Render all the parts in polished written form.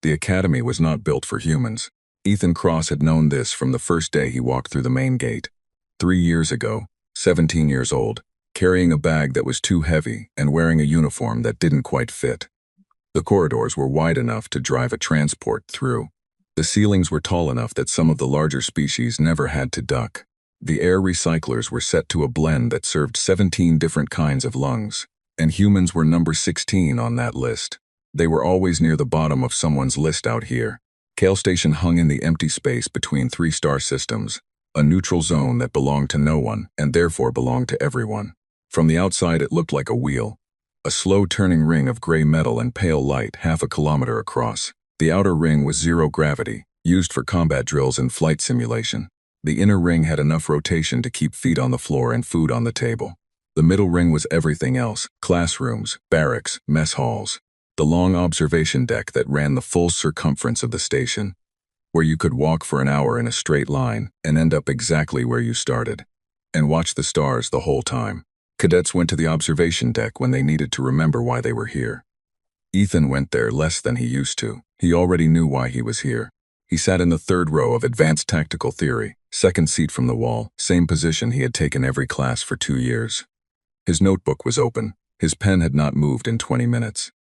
The academy was not built for humans. Ethan Cross had known this from the first day he walked through the main gate. 3 years ago, 17 years old, carrying a bag that was too heavy and wearing a uniform that didn't quite fit. The corridors were wide enough to drive a transport through. The ceilings were tall enough that some of the larger species never had to duck. The air recyclers were set to a blend that served 17 different kinds of lungs, and humans were number 16 on that list. They were always near the bottom of someone's list out here. Kale Station hung in the empty space between 3 star systems, a neutral zone that belonged to no one and therefore belonged to everyone. From the outside it looked like a wheel, a slow turning ring of gray metal and pale light half a kilometer across. The outer ring was zero gravity, used for combat drills and flight simulation. The inner ring had enough rotation to keep feet on the floor and food on the table. The middle ring was everything else: classrooms, barracks, mess halls. The long observation deck that ran the full circumference of the station, where you could walk for an hour in a straight line and end up exactly where you started, and watch the stars the whole time. Cadets went to the observation deck when they needed to remember why they were here. Ethan went there less than he used to. He already knew why he was here. He sat in the 3rd row of Advanced Tactical Theory, 2nd seat from the wall, same position he had taken every class for 2 years. His notebook was open. His pen had not moved in 20 minutes.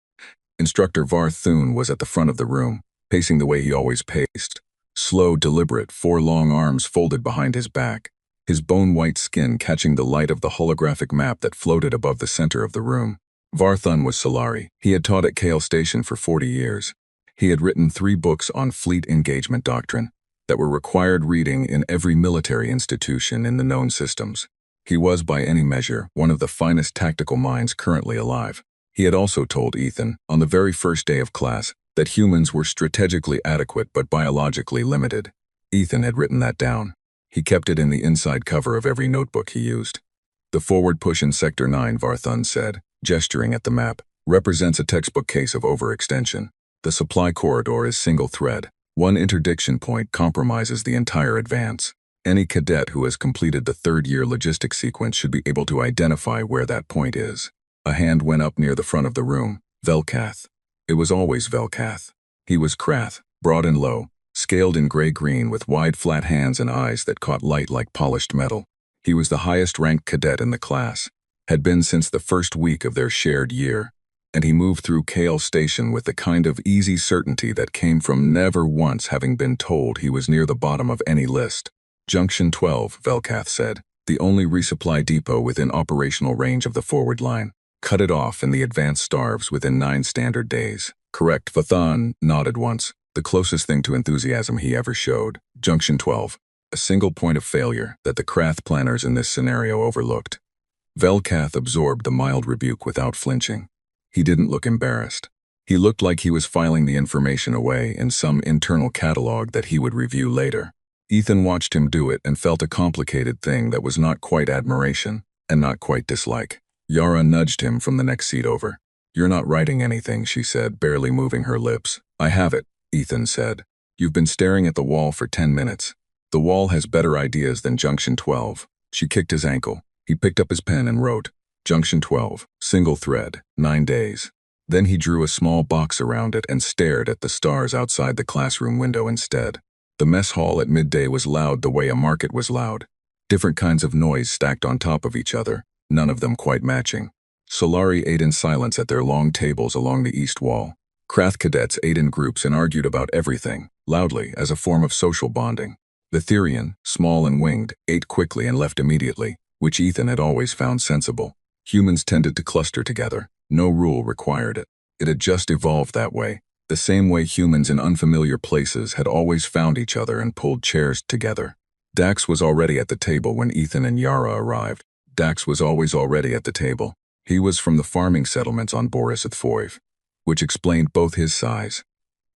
Instructor Var Thune was at the front of the room, pacing the way he always paced. Slow, deliberate, 4 long arms folded behind his back, his bone-white skin catching the light of the holographic map that floated above the center of the room. Var Thune was Solari. He had taught at Kale Station for 40 years. He had written 3 books on fleet engagement doctrine that were required reading in every military institution in the known systems. He was, by any measure, one of the finest tactical minds currently alive. He had also told Ethan, on the very first day of class, that humans were strategically adequate but biologically limited. Ethan had written that down. He kept it in the inside cover of every notebook he used. The forward push in Sector 9, Var Thune said, gesturing at the map, represents a textbook case of overextension. The supply corridor is single thread. One interdiction point compromises the entire advance. Any cadet who has completed the 3rd year logistics sequence should be able to identify where that point is. A hand went up near the front of the room. Velkath. It was always Velkath. He was Krath, broad and low, scaled in gray-green with wide flat hands and eyes that caught light like polished metal. He was the highest-ranked cadet in the class, had been since the first week of their shared year, and he moved through Kale Station with the kind of easy certainty that came from never once having been told he was near the bottom of any list. Junction 12, Velkath said, the only resupply depot within operational range of the forward line. Cut it off and the advance starves within 9 standard days. Correct. Vathan nodded once, the closest thing to enthusiasm he ever showed. Junction 12, a single point of failure that the Krath planners in this scenario overlooked. Velkath absorbed the mild rebuke without flinching. He didn't look embarrassed. He looked like he was filing the information away in some internal catalog that he would review later. Ethan watched him do it and felt a complicated thing that was not quite admiration and not quite dislike. Yara nudged him from the next seat over. You're not writing anything, she said, barely moving her lips. I have it, Ethan said. You've been staring at the wall for 10 minutes. The wall has better ideas than Junction 12. She kicked his ankle. He picked up his pen and wrote, Junction 12, single thread, 9 days. Then he drew a small box around it and stared at the stars outside the classroom window instead. The mess hall at midday was loud the way a market was loud. Different kinds of noise stacked on top of each other, none of them quite matching. Solari ate in silence at their long tables along the east wall. Krath cadets ate in groups and argued about everything, loudly, as a form of social bonding. The Therian, small and winged, ate quickly and left immediately, which Ethan had always found sensible. Humans tended to cluster together. No rule required it. It had just evolved that way, the same way humans in unfamiliar places had always found each other and pulled chairs together. Dax was already at the table when Ethan and Yara arrived. Dax was always already at the table. He was from the farming settlements on Boriseth Foiv, which explained both his size.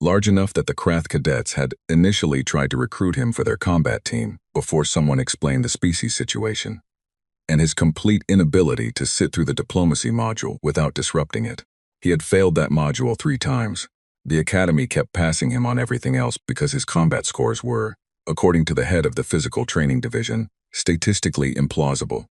Large enough that the Krath cadets had initially tried to recruit him for their combat team before someone explained the species situation, and his complete inability to sit through the diplomacy module without disrupting it. He had failed that module 3 times. The academy kept passing him on everything else because his combat scores were, according to the head of the physical training division, statistically implausible.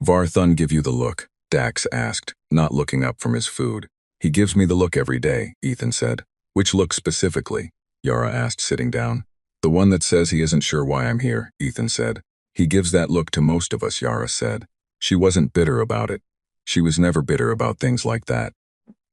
Var Thune give you the look? Dax asked, not looking up from his food. He gives me the look every day, Ethan said. Which look specifically? Yara asked, sitting down. The one that says he isn't sure why I'm here, Ethan said. He gives that look to most of us, Yara said. She wasn't bitter about it. She was never bitter about things like that.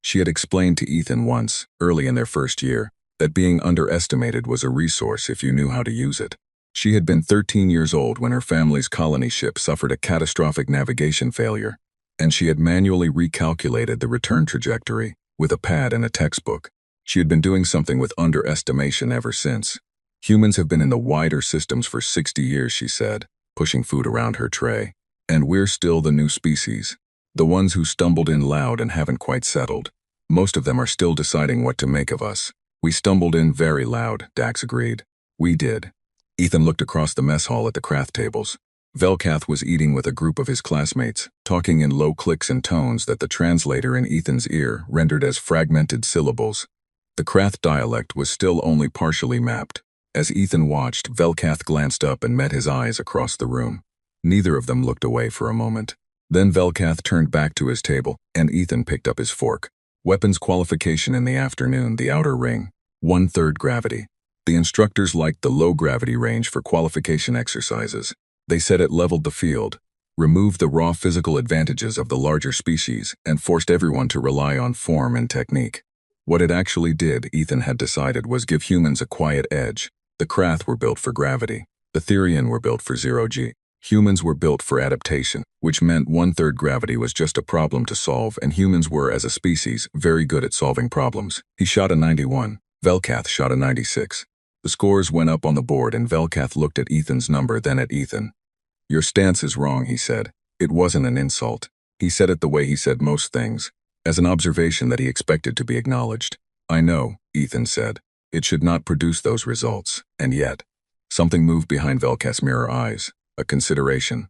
She had explained to Ethan once, early in their first year, that being underestimated was a resource if you knew how to use it. She had been 13 years old when her family's colony ship suffered a catastrophic navigation failure, and she had manually recalculated the return trajectory with a pad and a textbook. She had been doing something with underestimation ever since. Humans have been in the wider systems for 60 years, she said, pushing food around her tray. And we're still the new species. The ones who stumbled in loud and haven't quite settled. Most of them are still deciding what to make of us. We stumbled in very loud, Dax agreed. We did. Ethan looked across the mess hall at the craft tables. Velkath was eating with a group of his classmates, talking in low clicks and tones that the translator in Ethan's ear rendered as fragmented syllables. The Krath dialect was still only partially mapped. As Ethan watched, Velkath glanced up and met his eyes across the room. Neither of them looked away for a moment. Then Velkath turned back to his table, and Ethan picked up his fork. Weapons qualification in the afternoon, the outer ring. 1/3 gravity. The instructors liked the low gravity range for qualification exercises. They said it leveled the field, removed the raw physical advantages of the larger species, and forced everyone to rely on form and technique. What it actually did, Ethan had decided, was give humans a quiet edge. The Krath were built for gravity. The Therian were built for zero-G. Humans were built for adaptation, which meant 1/3 gravity was just a problem to solve, and humans were, as a species, very good at solving problems. He shot a 91. Velkath shot a 96. The scores went up on the board, and Velkath looked at Ethan's number, then at Ethan. Your stance is wrong, he said. It wasn't an insult. He said it the way he said most things, as an observation that he expected to be acknowledged. I know, Ethan said. It should not produce those results, and yet. Something moved behind Velkath's mirror eyes. A consideration.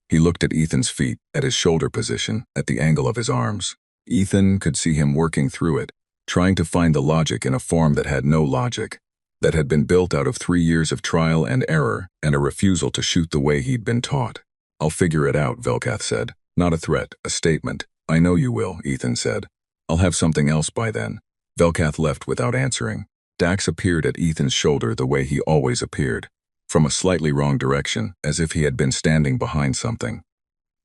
He looked at Ethan's feet, at his shoulder position, at the angle of his arms. Ethan could see him working through it, trying to find the logic in a form that had no logic, that had been built out of 3 years of trial and error and a refusal to shoot the way he'd been taught. I'll figure it out, Velkath said. Not a threat, a statement. I know you will, Ethan said. I'll have something else by then. Velkath left without answering. Dax appeared at Ethan's shoulder the way he always appeared, from a slightly wrong direction, as if he had been standing behind something.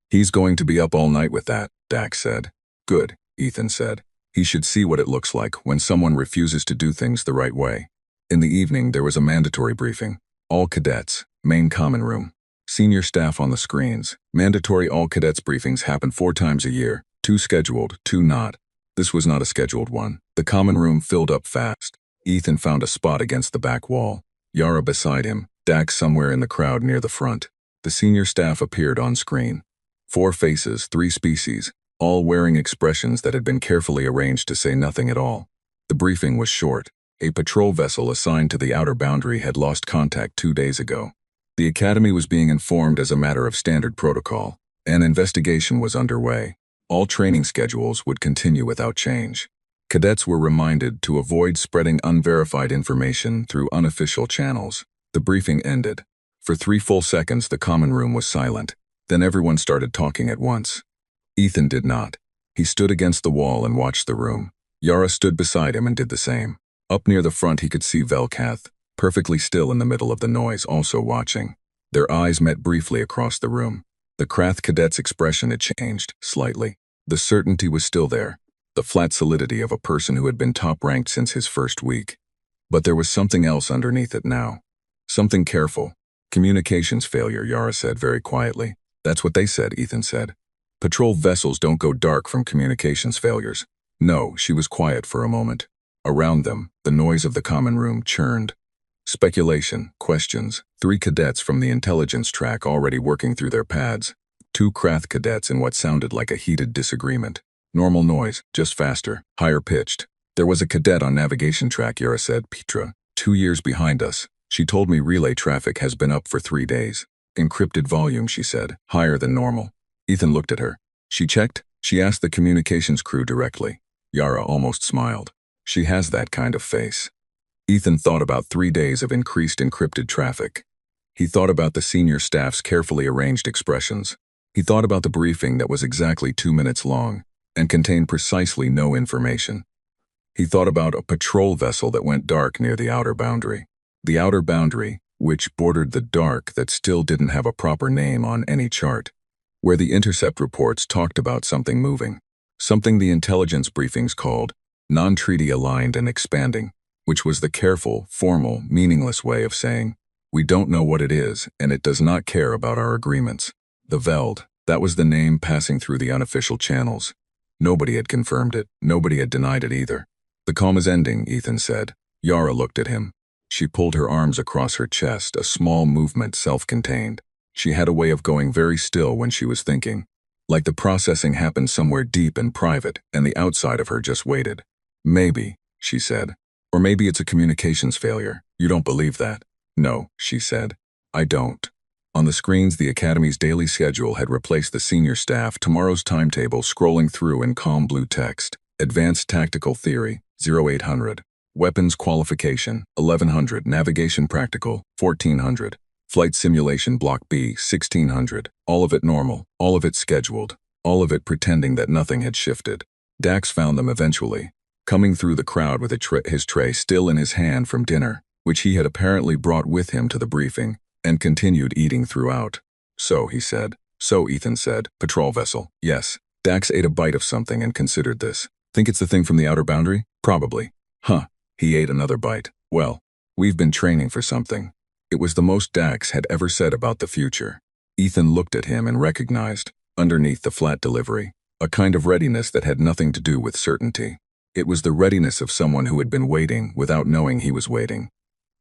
He's going to be up all night with that, Dax said. Good, Ethan said. He should see what it looks like when someone refuses to do things the right way. In the evening, there was a mandatory briefing. All cadets, main common room. Senior staff on the screens. Mandatory all cadets briefings happen 4 times a year, 2 scheduled, 2 not. This was not a scheduled one. The common room filled up fast. Ethan found a spot against the back wall. Yara beside him, Dax somewhere in the crowd near the front. The senior staff appeared on screen. 4 faces, 3 species, all wearing expressions that had been carefully arranged to say nothing at all. The briefing was short. A patrol vessel assigned to the outer boundary had lost contact 2 days ago. The academy was being informed as a matter of standard protocol. An investigation was underway. All training schedules would continue without change. Cadets were reminded to avoid spreading unverified information through unofficial channels. The briefing ended. For 3 full seconds, the common room was silent. Then everyone started talking at once. Ethan did not. He stood against the wall and watched the room. Yara stood beside him and did the same. Up near the front, he could see Velkath, perfectly still in the middle of the noise, also watching. Their eyes met briefly across the room. The Krath cadet's expression had changed, slightly. The certainty was still there, the flat solidity of a person who had been top-ranked since his first week. But there was something else underneath it now. Something careful. Communications failure, Yara said very quietly. That's what they said, Ethan said. Patrol vessels don't go dark from communications failures. No, she was quiet for a moment. Around them, the noise of the common room churned. Speculation, questions, 3 cadets from the intelligence track already working through their pads. 2 Krath cadets in what sounded like a heated disagreement. Normal noise, just faster, higher pitched. There was a cadet on navigation track, Yara said, Petra, 2 years behind us. She told me relay traffic has been up for 3 days. Encrypted volume, she said, higher than normal. Ethan looked at her. She checked? She asked the communications crew directly. Yara almost smiled. She has that kind of face. Ethan thought about 3 days of increased encrypted traffic. He thought about the senior staff's carefully arranged expressions. He thought about the briefing that was exactly 2 minutes long and contained precisely no information. He thought about a patrol vessel that went dark near the outer boundary. The outer boundary, which bordered the dark that still didn't have a proper name on any chart, where the intercept reports talked about something moving, something the intelligence briefings called non-treaty aligned and expanding, which was the careful, formal, meaningless way of saying, we don't know what it is, and it does not care about our agreements. The Veld, that was the name passing through the unofficial channels. Nobody had confirmed it, nobody had denied it either. The calm is ending, Ethan said. Yara looked at him. She pulled her arms across her chest, a small movement self-contained. She had a way of going very still when she was thinking, like the processing happened somewhere deep and private, and the outside of her just waited. Maybe, she said. Or maybe it's a communications failure. You don't believe that? No, she said. I don't. On the screens, the Academy's daily schedule had replaced the senior staff tomorrow's timetable scrolling through in calm blue text. Advanced Tactical Theory, 0800. Weapons Qualification, 1100. Navigation Practical, 1400. Flight Simulation Block B, 1600. All of it normal, all of it scheduled, all of it pretending that nothing had shifted. Dax found them eventually, coming through the crowd with his tray still in his hand from dinner, which he had apparently brought with him to the briefing, and continued eating throughout. So, he said. So, Ethan said. Patrol vessel. Yes. Dax ate a bite of something and considered this. Think it's the thing from the outer boundary? Probably. Huh. He ate another bite. Well, we've been training for something. It was the most Dax had ever said about the future. Ethan looked at him and recognized, underneath the flat delivery, a kind of readiness that had nothing to do with certainty. It was the readiness of someone who had been waiting without knowing he was waiting,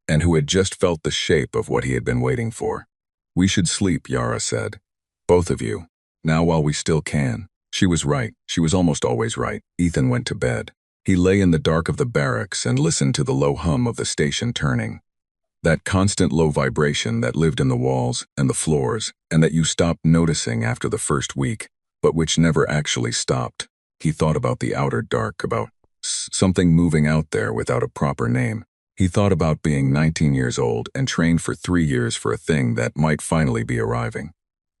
and who had just felt the shape of what he had been waiting for. We should sleep, Yara said. Both of you. Now while we still can. She was right. She was almost always right. Ethan went to bed. He lay in the dark of the barracks and listened to the low hum of the station turning. That constant low vibration that lived in the walls and the floors, and that you stopped noticing after the first week, but which never actually stopped. He thought about the outer dark, about something moving out there without a proper name. He thought about being 19 years old and trained for 3 years for a thing that might finally be arriving.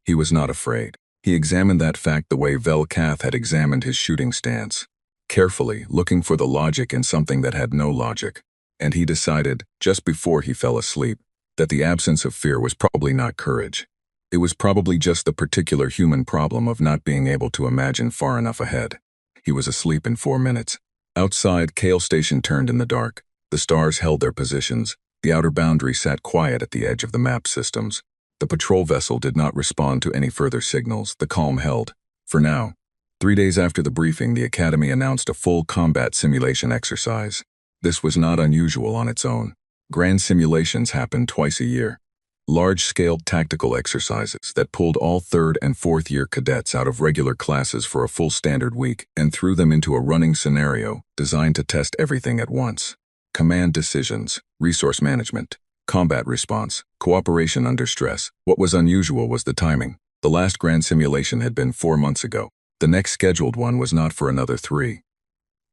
He was not afraid. He examined that fact the way Velkath had examined his shooting stance, carefully looking for the logic in something that had no logic. And he decided, just before he fell asleep, that the absence of fear was probably not courage. It was probably just the particular human problem of not being able to imagine far enough ahead. He was asleep in 4 minutes. Outside, Kale Station turned in the dark. The stars held their positions. The outer boundary sat quiet at the edge of the map systems. The patrol vessel did not respond to any further signals. The calm held. For now. 3 days after the briefing, the Academy announced a full combat simulation exercise. This was not unusual on its own. Grand simulations happened twice a year. Large-scale tactical exercises that pulled all 3rd and 4th year cadets out of regular classes for a full standard week and threw them into a running scenario designed to test everything at once. Command decisions, resource management, combat response, cooperation under stress. What was unusual was the timing. The last grand simulation had been 4 months ago. The next scheduled one was not for another 3.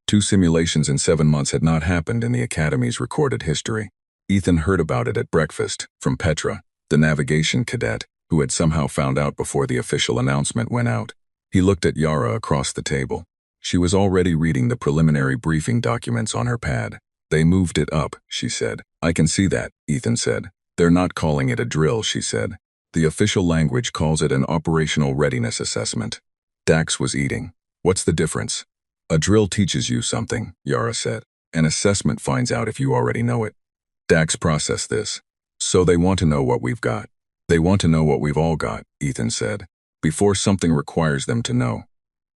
2 simulations in 7 months had not happened in the Academy's recorded history. Ethan heard about it at breakfast from Petra, the navigation cadet, who had somehow found out before the official announcement went out. He looked at Yara across the table. She was already reading the preliminary briefing documents on her pad. They moved it up, she said. I can see that, Ethan said. They're not calling it a drill, she said. The official language calls it an operational readiness assessment. Dax was eating. What's the difference? A drill teaches you something, Yara said. An assessment finds out if you already know it. Dax processed this. So they want to know what we've got. They want to know what we've all got, Ethan said, before something requires them to know.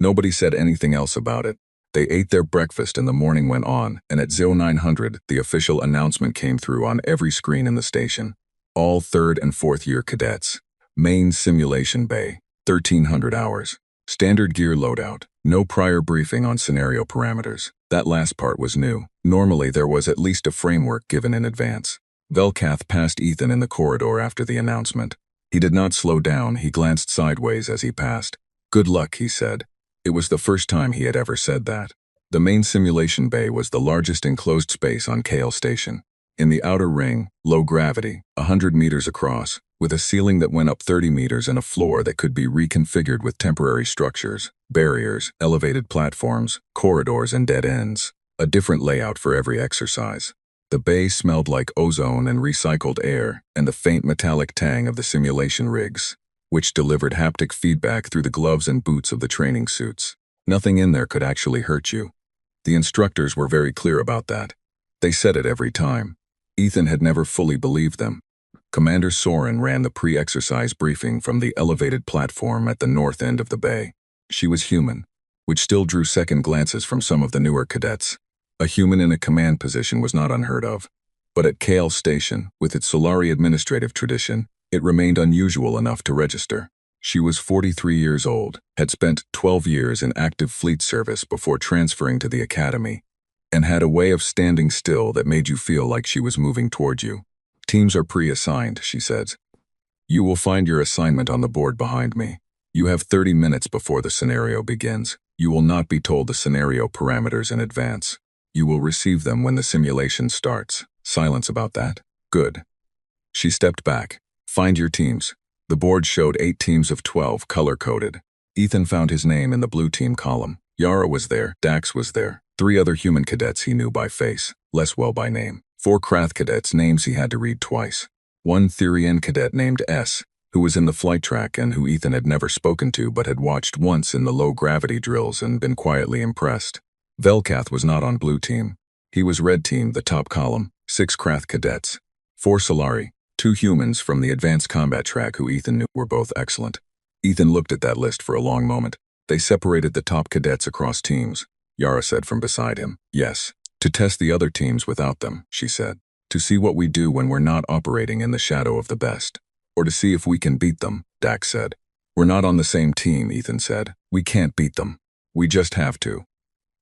Nobody said anything else about it. They ate their breakfast and the morning went on, and at 0900, the official announcement came through on every screen in the station. All 3rd and 4th year cadets. Main simulation bay, 1300 hours. Standard gear loadout. No prior briefing on scenario parameters. That last part was new. Normally there was at least a framework given in advance. Velkath passed Ethan in the corridor after the announcement. He did not slow down, he glanced sideways as he passed. Good luck, he said. It was the first time he had ever said that. The main simulation bay was the largest enclosed space on Kale Station. In the outer ring, low gravity, 100 meters across, with a ceiling that went up 30 meters and a floor that could be reconfigured with temporary structures, barriers, elevated platforms, corridors, and dead ends. a different layout for every exercise. The bay smelled like ozone and recycled air and the faint metallic tang of the simulation rigs, which delivered haptic feedback through the gloves and boots of the training suits. Nothing in there could actually hurt you. The instructors were very clear about that. They said it every time. Ethan had never fully believed them. Commander Soren ran the pre-exercise briefing from the elevated platform at the north end of the bay. She was human, which still drew second glances from some of the newer cadets. A human in a command position was not unheard of. But at Kale Station, with its Solari administrative tradition, it remained unusual enough to register. She was 43 years old, had spent 12 years in active fleet service before transferring to the academy, and had a way of standing still that made you feel like she was moving toward you. Teams are pre-assigned, she said. You will find your assignment on the board behind me. You have 30 minutes before the scenario begins. You will not be told the scenario parameters in advance. You will receive them when the simulation starts. Silence about that. Good. She stepped back. Find your teams. The board showed 8 teams of 12 color-coded. Ethan found his name in the blue team column. Yara was there. Dax was there. 3 other human cadets he knew by face, less well by name. 4 Krath cadets, names he had to read twice. 1 Therian cadet named S, who was in the flight track and who Ethan had never spoken to but had watched once in the low-gravity drills and been quietly impressed. Velkath was not on blue team. He was red team, the top column, 6 Krath cadets. 4 Solari, 2 humans from the advanced combat track who Ethan knew were both excellent. Ethan looked at that list for a long moment. They separated the top cadets across teams. Yara said from beside him, yes. To test the other teams without them, she said. To see what we do when we're not operating in the shadow of the best. Or to see if we can beat them, Dax said. We're not on the same team, Ethan said. We can't beat them. We just have to.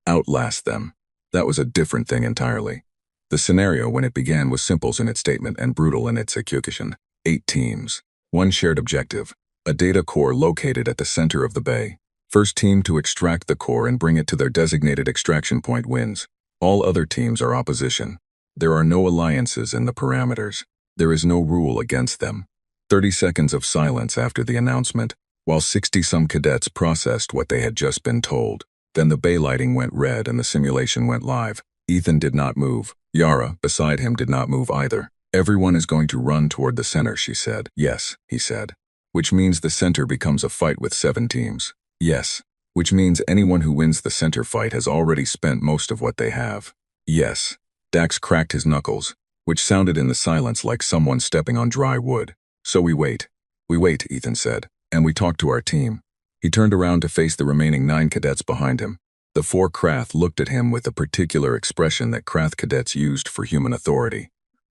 Outlast them. That was a different thing entirely. The scenario when it began was simple in its statement and brutal in its execution. 8 teams. 1 shared objective. A data core located at the center of the bay. First team to extract the core and bring it to their designated extraction point wins. All other teams are opposition. There are no alliances in the parameters. There is no rule against them. 30 seconds of silence after the announcement, while 60-some cadets processed what they had just been told. Then the bay lighting went red and the simulation went live. Ethan did not move. Yara, beside him, did not move either. Everyone is going to run toward the center, she said. Yes, he said. Which means the center becomes a fight with 7 teams. Yes. Which means anyone who wins the center fight has already spent most of what they have. Yes. Dax cracked his knuckles, which sounded in the silence like someone stepping on dry wood. So we wait. We wait, Ethan said, and we talk to our team. He turned around to face the remaining 9 cadets behind him. The 4 Krath looked at him with a particular expression that Krath cadets used for human authority.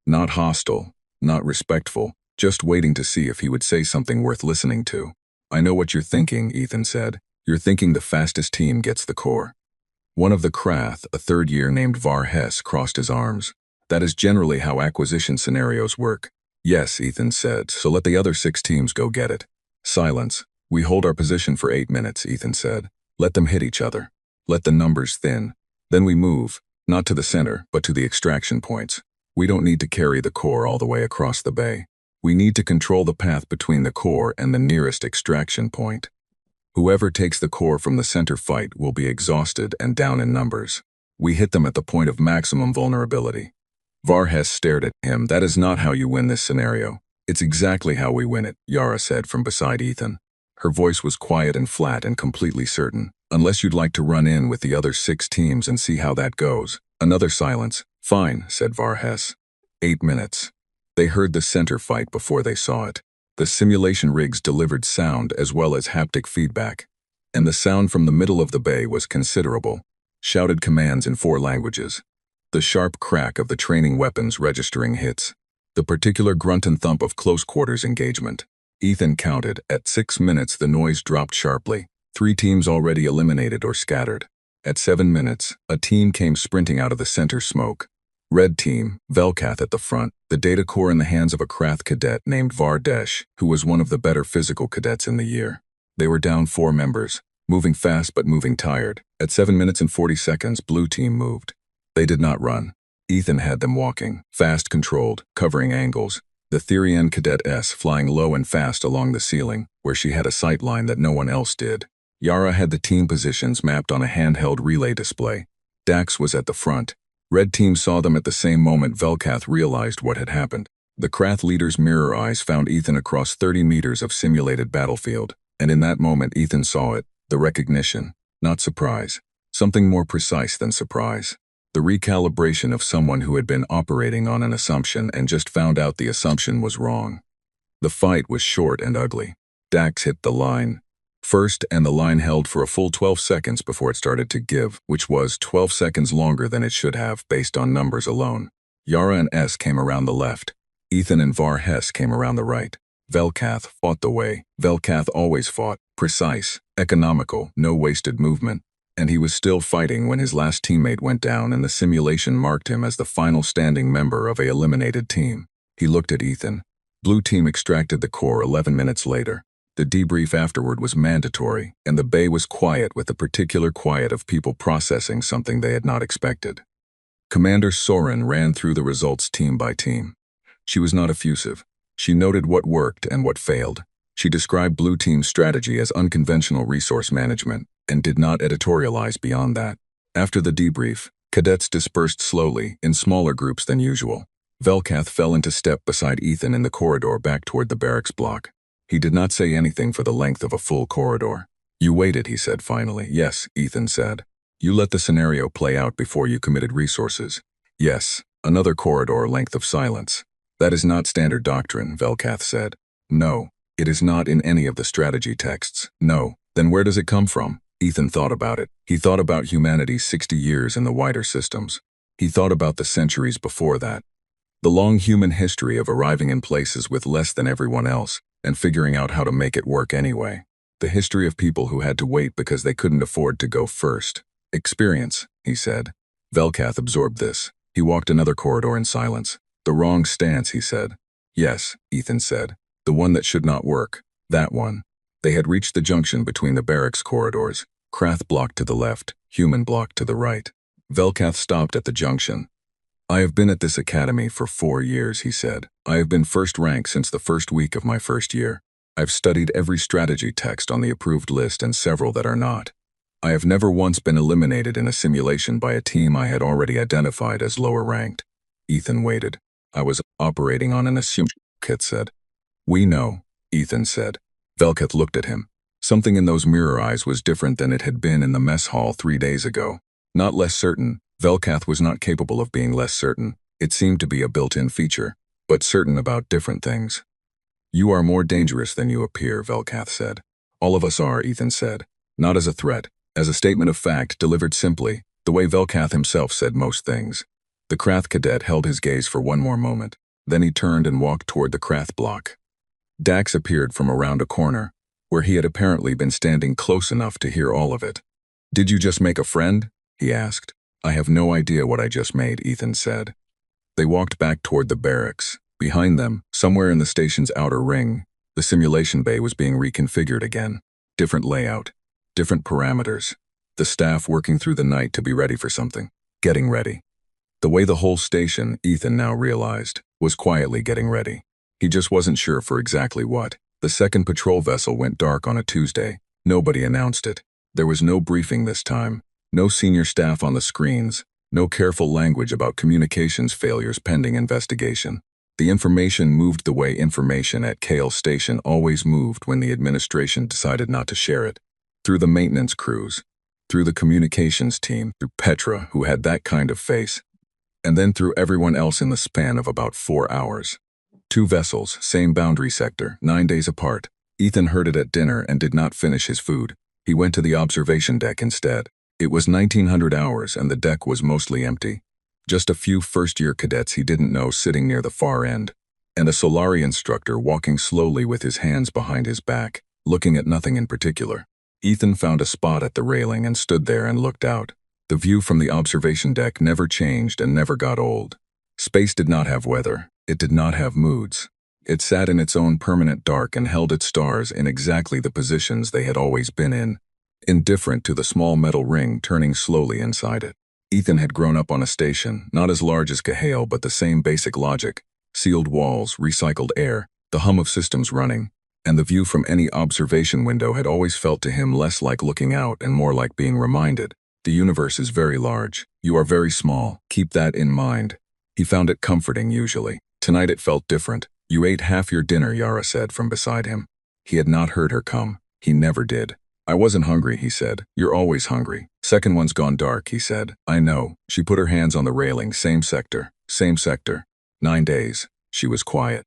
Not hostile, not respectful, just waiting to see if he would say something worth listening to. I know what you're thinking, Ethan said. You're thinking the fastest team gets the core. One of the Krath, a 3rd year named Var Hess, crossed his arms. That is generally how acquisition scenarios work. Yes, Ethan said, so let the other 6 teams go get it. Silence. We hold our position for 8 minutes, Ethan said. Let them hit each other. Let the numbers thin. Then we move, not to the center, but to the extraction points. We don't need to carry the core all the way across the bay. We need to control the path between the core and the nearest extraction point. Whoever takes the core from the center fight will be exhausted and down in numbers. We hit them at the point of maximum vulnerability. Varhes stared at him. That is not how you win this scenario. It's exactly how we win it, Yara said from beside Ethan. Her voice was quiet and flat and completely certain. Unless you'd like to run in with the other 6 teams and see how that goes. Another silence. Fine, said Varhes. 8 minutes. They heard the center fight before they saw it. The simulation rigs delivered sound as well as haptic feedback, and the sound from the middle of the bay was considerable. Shouted commands in 4 languages. The sharp crack of the training weapons registering hits. The particular grunt and thump of close-quarters engagement. Ethan counted. At 6 minutes the noise dropped sharply. 3 teams already eliminated or scattered. At 7 minutes, a team came sprinting out of the center smoke. Red team, Velkath at the front, the data core in the hands of a Krath cadet named Vardesh, who was one of the better physical cadets in the year. They were down 4 members, moving fast but moving tired. At 7 minutes and 40 seconds, blue team moved. They did not run. Ethan had them walking, fast controlled, covering angles. The Therian cadet S flying low and fast along the ceiling, where she had a sight line that no one else did. Yara had the team positions mapped on a handheld relay display. Dax was at the front. Red Team saw them at the same moment Velkath realized what had happened. The Krath leader's mirror eyes found Ethan across 30 meters of simulated battlefield, and in that moment Ethan saw it, the recognition, not surprise, something more precise than surprise. The recalibration of someone who had been operating on an assumption and just found out the assumption was wrong. The fight was short and ugly. Dax hit the line first, and the line held for a full 12 seconds before it started to give, which was 12 seconds longer than it should have based on numbers alone. Yara and S came around the left. Ethan and Var Hess came around the right. Velkath fought the way Velkath always fought, precise, economical, no wasted movement. And he was still fighting when his last teammate went down and the simulation marked him as the final standing member of a eliminated team. He looked at Ethan. Blue team extracted the core 11 minutes later. The debrief afterward was mandatory, and the bay was quiet with the particular quiet of people processing something they had not expected. Commander Soren ran through the results team by team. She was not effusive. She noted what worked and what failed. She described Blue Team's strategy as unconventional resource management and did not editorialize beyond that. After the debrief, cadets dispersed slowly, in smaller groups than usual. Velkath fell into step beside Ethan in the corridor back toward the barracks block. He did not say anything for the length of a full corridor. "You waited," he said finally. "Yes," Ethan said. "You let the scenario play out before you committed resources." "Yes." Another corridor length of silence. "That is not standard doctrine," Velkath said. "No. It is not in any of the strategy texts." "No. Then where does it come from?" Ethan thought about it. He thought about humanity's 60 years in the wider systems. He thought about the centuries before that. The long human history of arriving in places with less than everyone else and figuring out how to make it work anyway. The history of people who had to wait because they couldn't afford to go first. "Experience," he said. Velkath absorbed this. He walked another corridor in silence. "The wrong stance," he said. "Yes," Ethan said. "The one that should not work. That one." They had reached the junction between the barracks corridors. Krath block to the left, human block to the right. Velkath stopped at the junction. "I have been at this academy for 4 years," he said. "I have been first rank since the first week of my first year. I've studied every strategy text on the approved list and several that are not. I have never once been eliminated in a simulation by a team I had already identified as lower ranked." Ethan waited. "I was operating on an assumption," Kit said. "We know," Ethan said. Velkath looked at him. Something in those mirror eyes was different than it had been in the mess hall 3 days ago. Not less certain. Velkath was not capable of being less certain. It seemed to be a built-in feature, but certain about different things. "You are more dangerous than you appear," Velkath said. "All of us are," Ethan said. Not as a threat, as a statement of fact delivered simply, the way Velkath himself said most things. The Krath cadet held his gaze for one more moment. Then he turned and walked toward the Krath block. Dax appeared from around a corner, where he had apparently been standing close enough to hear all of it. "Did you just make a friend?" he asked. "I have no idea what I just made," Ethan said. They walked back toward the barracks. Behind them, somewhere in the station's outer ring, the simulation bay was being reconfigured again. Different layout, different parameters. The staff working through the night to be ready for something. Getting ready. The way the whole station, Ethan now realized, was quietly getting ready. He just wasn't sure for exactly what. The second patrol vessel went dark on a Tuesday. Nobody announced it. There was no briefing this time. No senior staff on the screens. No careful language about communications failures pending investigation. The information moved the way information at Kale Station always moved when the administration decided not to share it. Through the maintenance crews. Through the communications team. Through Petra, who had that kind of face. And then through everyone else in the span of about 4 hours. 2 vessels, same boundary sector, 9 days apart. Ethan heard it at dinner and did not finish his food. He went to the observation deck instead. It was 1900 hours and the deck was mostly empty. Just a few first-year cadets he didn't know sitting near the far end, and a Solari instructor walking slowly with his hands behind his back, looking at nothing in particular. Ethan found a spot at the railing and stood there and looked out. The view from the observation deck never changed and never got old. Space did not have weather. It did not have moods. It sat in its own permanent dark and held its stars in exactly the positions they had always been in, indifferent to the small metal ring turning slowly inside it. Ethan had grown up on a station, not as large as Cahale but the same basic logic, sealed walls, recycled air, the hum of systems running, and the view from any observation window had always felt to him less like looking out and more like being reminded. The universe is very large. You are very small. Keep that in mind. He found it comforting usually. Tonight it felt different. You ate half your dinner, Yara said from beside him. He had not heard her come. He never did. I wasn't hungry, he said. You're always hungry. Second one's gone dark, he said. I know. She put her hands on the railing. Same sector. Same sector. 9 days. She was quiet.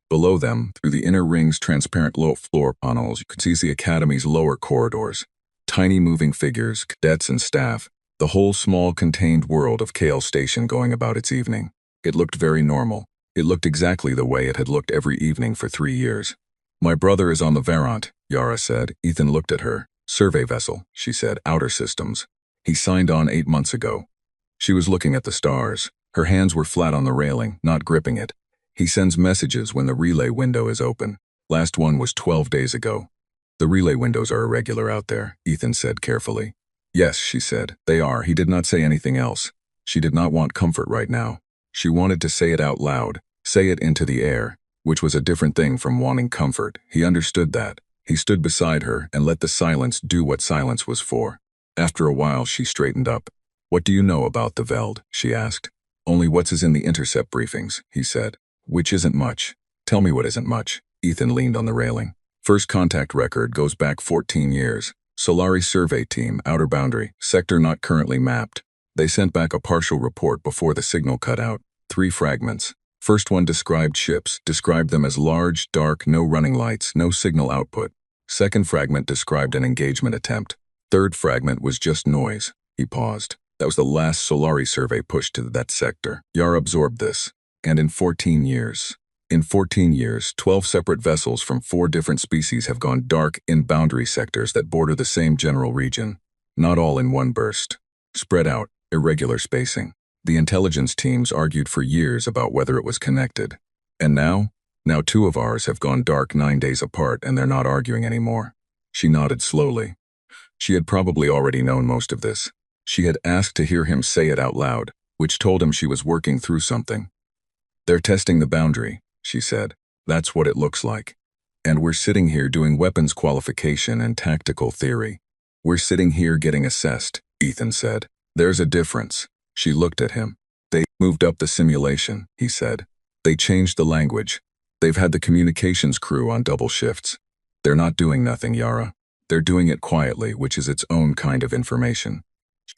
Below them, through the inner ring's transparent low floor panels, you could see the academy's lower corridors. Tiny moving figures, cadets and staff, the whole small contained world of Kale Station going about its evening. It looked very normal. It looked exactly the way it had looked every evening for 3 years. My brother is on the Varant, Yara said. Ethan looked at her. Survey vessel, she said, outer systems. He signed on 8 months ago. She was looking at the stars. Her hands were flat on the railing, not gripping it. He sends messages when the relay window is open. Last one was 12 days ago. The relay windows are irregular out there, Ethan said carefully. Yes, she said, they are. He did not say anything else. She did not want comfort right now. She wanted to say it out loud, say it into the air, which was a different thing from wanting comfort. He understood that. He stood beside her and let the silence do what silence was for. After a while, she straightened up. What do you know about the Veld? She asked. Only what's in the intercept briefings, he said. Which isn't much. Tell me what isn't much. Ethan leaned on the railing. First contact record goes back 14 years. Solari survey team, outer boundary, sector not currently mapped. They sent back a partial report before the signal cut out. 3 fragments. First one described ships, described them as large, dark, no running lights, no signal output. Second fragment described an engagement attempt. Third fragment was just noise. He paused. That was the last Solari survey pushed to that sector. Yara absorbed this. And in 14 years, 12 separate vessels from 4 different species have gone dark in boundary sectors that border the same general region. Not all in one burst. Spread out, irregular spacing. The intelligence teams argued for years about whether it was connected. And now 2 of ours have gone dark 9 days apart and they're not arguing anymore. She nodded slowly. She had probably already known most of this. She had asked to hear him say it out loud, which told him she was working through something. They're testing the boundary, she said. That's what it looks like. And we're sitting here doing weapons qualification and tactical theory. We're sitting here getting assessed, Ethan said. There's a difference. She looked at him. They moved up the simulation, he said. They changed the language. They've had the communications crew on double shifts. They're not doing nothing, Yara. They're doing it quietly, which is its own kind of information.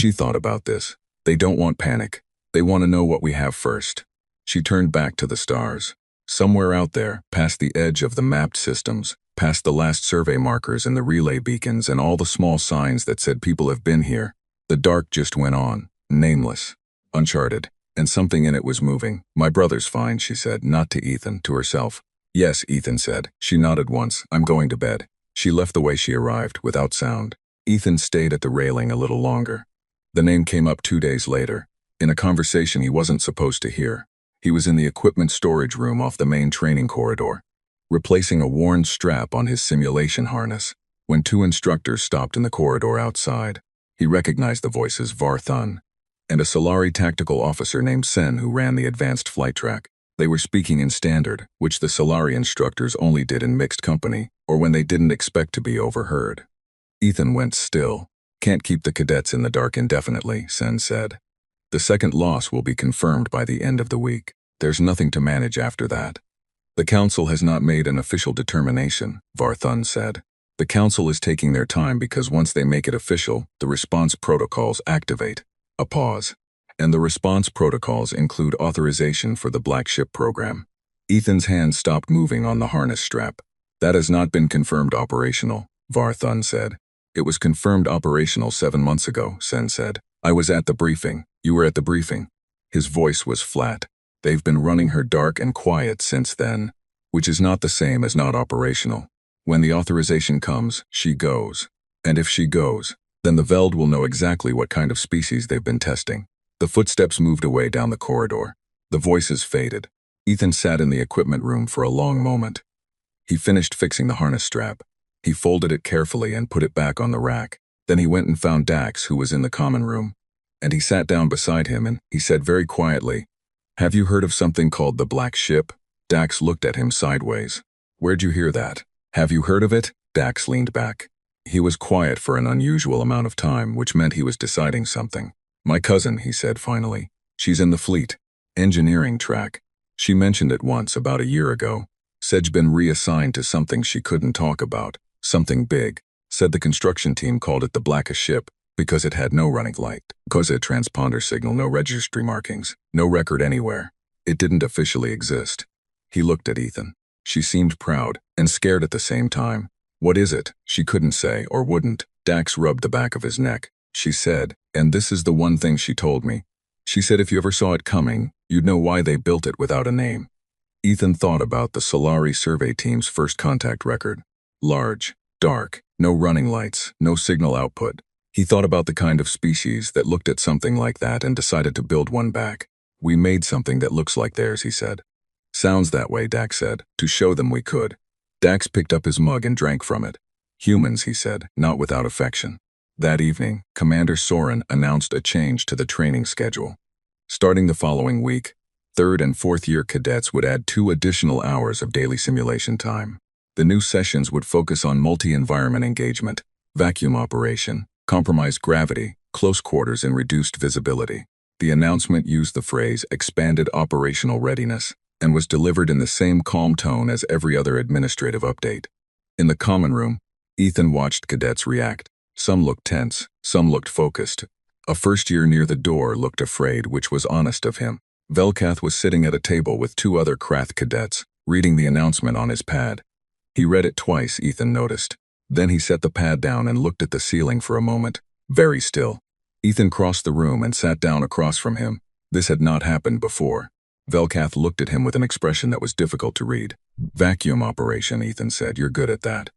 She thought about this. They don't want panic. They want to know what we have first. She turned back to the stars. Somewhere out there, past the edge of the mapped systems, past the last survey markers and the relay beacons and all the small signs that said people have been here, the dark just went on, nameless, uncharted, and something in it was moving. My brother's fine, she said, not to Ethan, to herself. Yes, Ethan said. She nodded once. I'm going to bed. She left the way she arrived, without sound. Ethan stayed at the railing a little longer. The name came up 2 days later, in a conversation he wasn't supposed to hear. He was in the equipment storage room off the main training corridor, replacing a worn strap on his simulation harness, when 2 instructors stopped in the corridor outside. He recognized the voices Varthun and a Solari tactical officer named Sen who ran the advanced flight track. They were speaking in standard, which the Solari instructors only did in mixed company or when they didn't expect to be overheard. Ethan went still. Can't keep the cadets in the dark indefinitely, Sen said. The second loss will be confirmed by the end of the week. There's nothing to manage after that. The council has not made an official determination, Varthun said. The council is taking their time because once they make it official, the response protocols activate. A pause. And the response protocols include authorization for the Black Ship program. Ethan's hand stopped moving on the harness strap. That has not been confirmed operational, Varthun said. It was confirmed operational 7 months ago, Sen said. I was at the briefing. You were at the briefing. His voice was flat. They've been running her dark and quiet since then, which is not the same as not operational. When the authorization comes, she goes. And if she goes, then the Veld will know exactly what kind of species they've been testing. The footsteps moved away down the corridor. The voices faded. Ethan sat in the equipment room for a long moment. He finished fixing the harness strap. He folded it carefully and put it back on the rack. Then he went and found Dax, who was in the common room. And he sat down beside him and he said very quietly, "Have you heard of something called the Black Ship?" Dax looked at him sideways. "Where'd you hear that?" "Have you heard of it?" Dax leaned back. He was quiet for an unusual amount of time, which meant he was deciding something. My cousin, he said finally. She's in the fleet. Engineering track. She mentioned it once, about a year ago. Said she'd been reassigned to something she couldn't talk about. Something big. Said the construction team called it the blackest ship because it had no running light, because it had transponder signal, no registry markings, no record anywhere. It didn't officially exist. He looked at Ethan. She seemed proud and scared at the same time. What is it? She couldn't say or wouldn't. Dax rubbed the back of his neck. She said, and this is the one thing she told me. She said if you ever saw it coming, you'd know why they built it without a name. Ethan thought about the Solari survey team's first contact record. Large, dark, no running lights, no signal output. He thought about the kind of species that looked at something like that and decided to build one back. We made something that looks like theirs, he said. Sounds that way, Dax said, to show them we could. Dax picked up his mug and drank from it. Humans, he said, not without affection. That evening, Commander Soren announced a change to the training schedule. Starting the following week, 3rd and 4th year cadets would add 2 additional hours of daily simulation time. The new sessions would focus on multi-environment engagement, vacuum operation, compromised gravity, close quarters, and reduced visibility. The announcement used the phrase expanded operational readiness and was delivered in the same calm tone as every other administrative update. In the common room, Ethan watched cadets react. Some looked tense, some looked focused. A first year near the door looked afraid, which was honest of him. Velkath was sitting at a table with 2 other Krath cadets, reading the announcement on his pad. He read it twice, Ethan noticed. Then he set the pad down and looked at the ceiling for a moment, very still. Ethan crossed the room and sat down across from him. This had not happened before. Velkath looked at him with an expression that was difficult to read. Vacuum operation, Ethan said. You're good at that.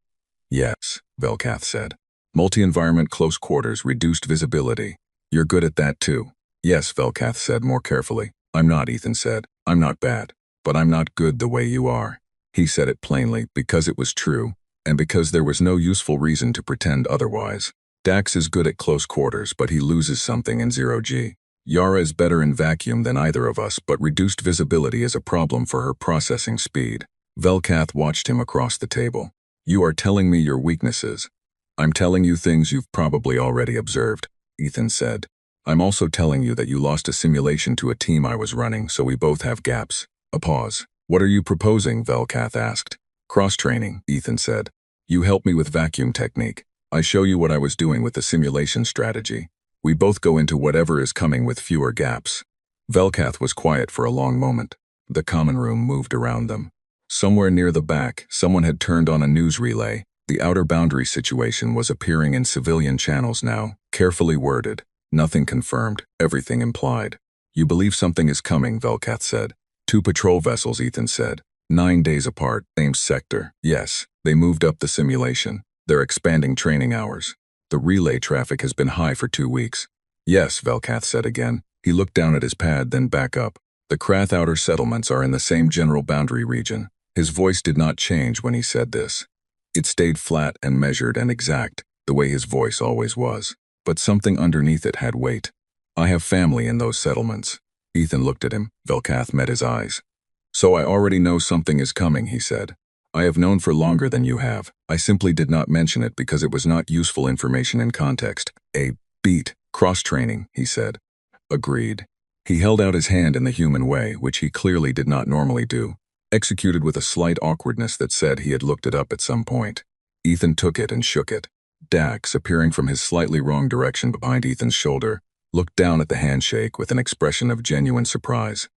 Yes, Velkath said. Multi-environment close quarters, reduced visibility. You're good at that too. Yes, Velkath said more carefully. I'm not, Ethan said. I'm not bad. But I'm not good the way you are. He said it plainly because it was true, and because there was no useful reason to pretend otherwise. Dax is good at close quarters, but he loses something in 0G. Yara is better in vacuum than either of us, but reduced visibility is a problem for her processing speed. Velkath watched him across the table. You are telling me your weaknesses. I'm telling you things you've probably already observed, Ethan said. I'm also telling you that you lost a simulation to a team I was running, so we both have gaps. A pause. What are you proposing? Velkath asked. Cross-training, Ethan said. You help me with vacuum technique. I show you what I was doing with the simulation strategy. We both go into whatever is coming with fewer gaps. Velkath was quiet for a long moment. The common room moved around them. Somewhere near the back, someone had turned on a news relay. The outer boundary situation was appearing in civilian channels now, carefully worded. Nothing confirmed, everything implied. You believe something is coming, Velkath said. 2 patrol vessels, Ethan said. 9 days apart, same sector. Yes, they moved up the simulation. They're expanding training hours. The relay traffic has been high for 2 weeks. Yes, Velkath said again. He looked down at his pad, then back up. The Krath outer settlements are in the same general boundary region. His voice did not change when he said this. It stayed flat and measured and exact, the way his voice always was. But something underneath it had weight. I have family in those settlements. Ethan looked at him. Velkath met his eyes. So I already know something is coming, he said. I have known for longer than you have. I simply did not mention it because it was not useful information in context. A beat, cross-training, he said. Agreed. He held out his hand in the human way, which he clearly did not normally do, executed with a slight awkwardness that said he had looked it up at some point. Ethan took it and shook it. Dax, appearing from his slightly wrong direction behind Ethan's shoulder, looked down at the handshake with an expression of genuine surprise.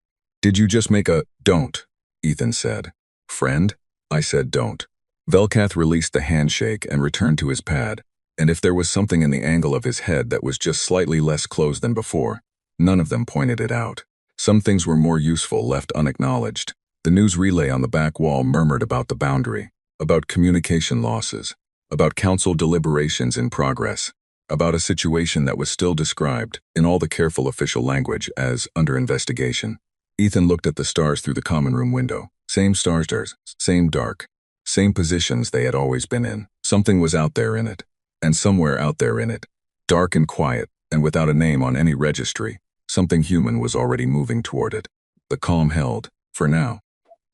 Did you just make a don't? Ethan said. Friend? I said don't. Velkath released the handshake and returned to his pad, and if there was something in the angle of his head that was just slightly less closed than before, none of them pointed it out. Some things were more useful left unacknowledged. The news relay on the back wall murmured about the boundary, about communication losses, about council deliberations in progress, about a situation that was still described, in all the careful official language, as under investigation. Ethan looked at the stars through the common room window. Same stars, same dark, same positions they had always been in. Something was out there in it, and somewhere out there in it, dark and quiet, and without a name on any registry, something human was already moving toward it. The calm held, for now.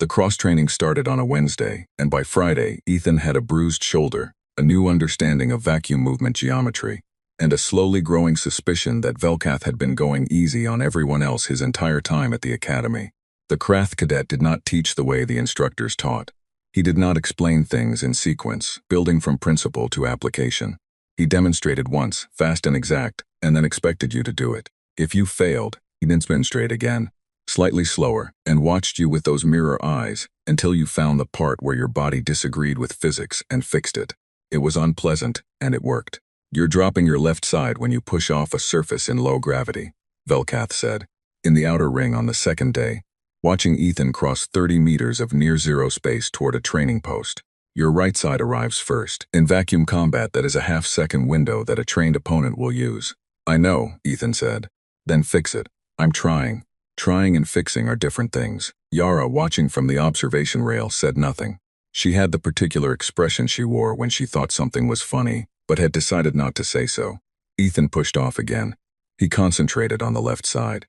The cross-training started on a Wednesday, and by Friday, Ethan had a bruised shoulder, a new understanding of vacuum movement geometry, and a slowly growing suspicion that Velkath had been going easy on everyone else his entire time at the academy. The Krath cadet did not teach the way the instructors taught. He did not explain things in sequence, building from principle to application. He demonstrated once, fast and exact, and then expected you to do it. If you failed, he demonstrated again, slightly slower, and watched you with those mirror eyes until you found the part where your body disagreed with physics and fixed it. It was unpleasant, and it worked. You're dropping your left side when you push off a surface in low gravity, Velkath said. In the outer ring on the second day, watching Ethan cross 30 meters of near-zero space toward a training post. Your right side arrives first. In vacuum combat, that is a half-second window that a trained opponent will use. I know, Ethan said. Then fix it. I'm trying. Trying and fixing are different things. Yara, watching from the observation rail, said nothing. She had the particular expression she wore when she thought something was funny, but had decided not to say so. Ethan pushed off again. He concentrated on the left side.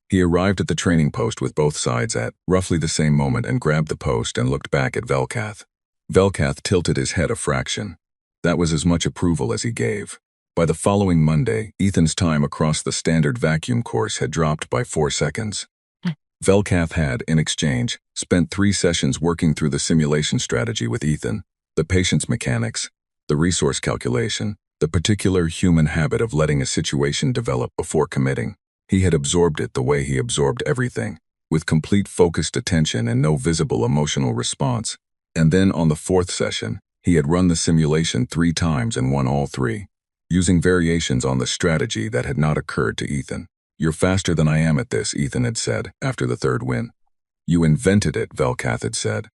He arrived at the training post with both sides at roughly the same moment and grabbed the post and looked back at Velkath. Velkath tilted his head a fraction. That was as much approval as he gave. By the following Monday, Ethan's time across the standard vacuum course had dropped by 4 seconds. Velkath had, in exchange, spent 3 sessions working through the simulation strategy with Ethan, the patience mechanics, the resource calculation, the particular human habit of letting a situation develop before committing. He had absorbed it the way he absorbed everything, with complete focused attention and no visible emotional response. And then on the 4th session, he had run the simulation 3 times and won all 3, using variations on the strategy that had not occurred to Ethan. You're faster than I am at this, Ethan had said, after the 3rd win. You invented it, Velkath had said.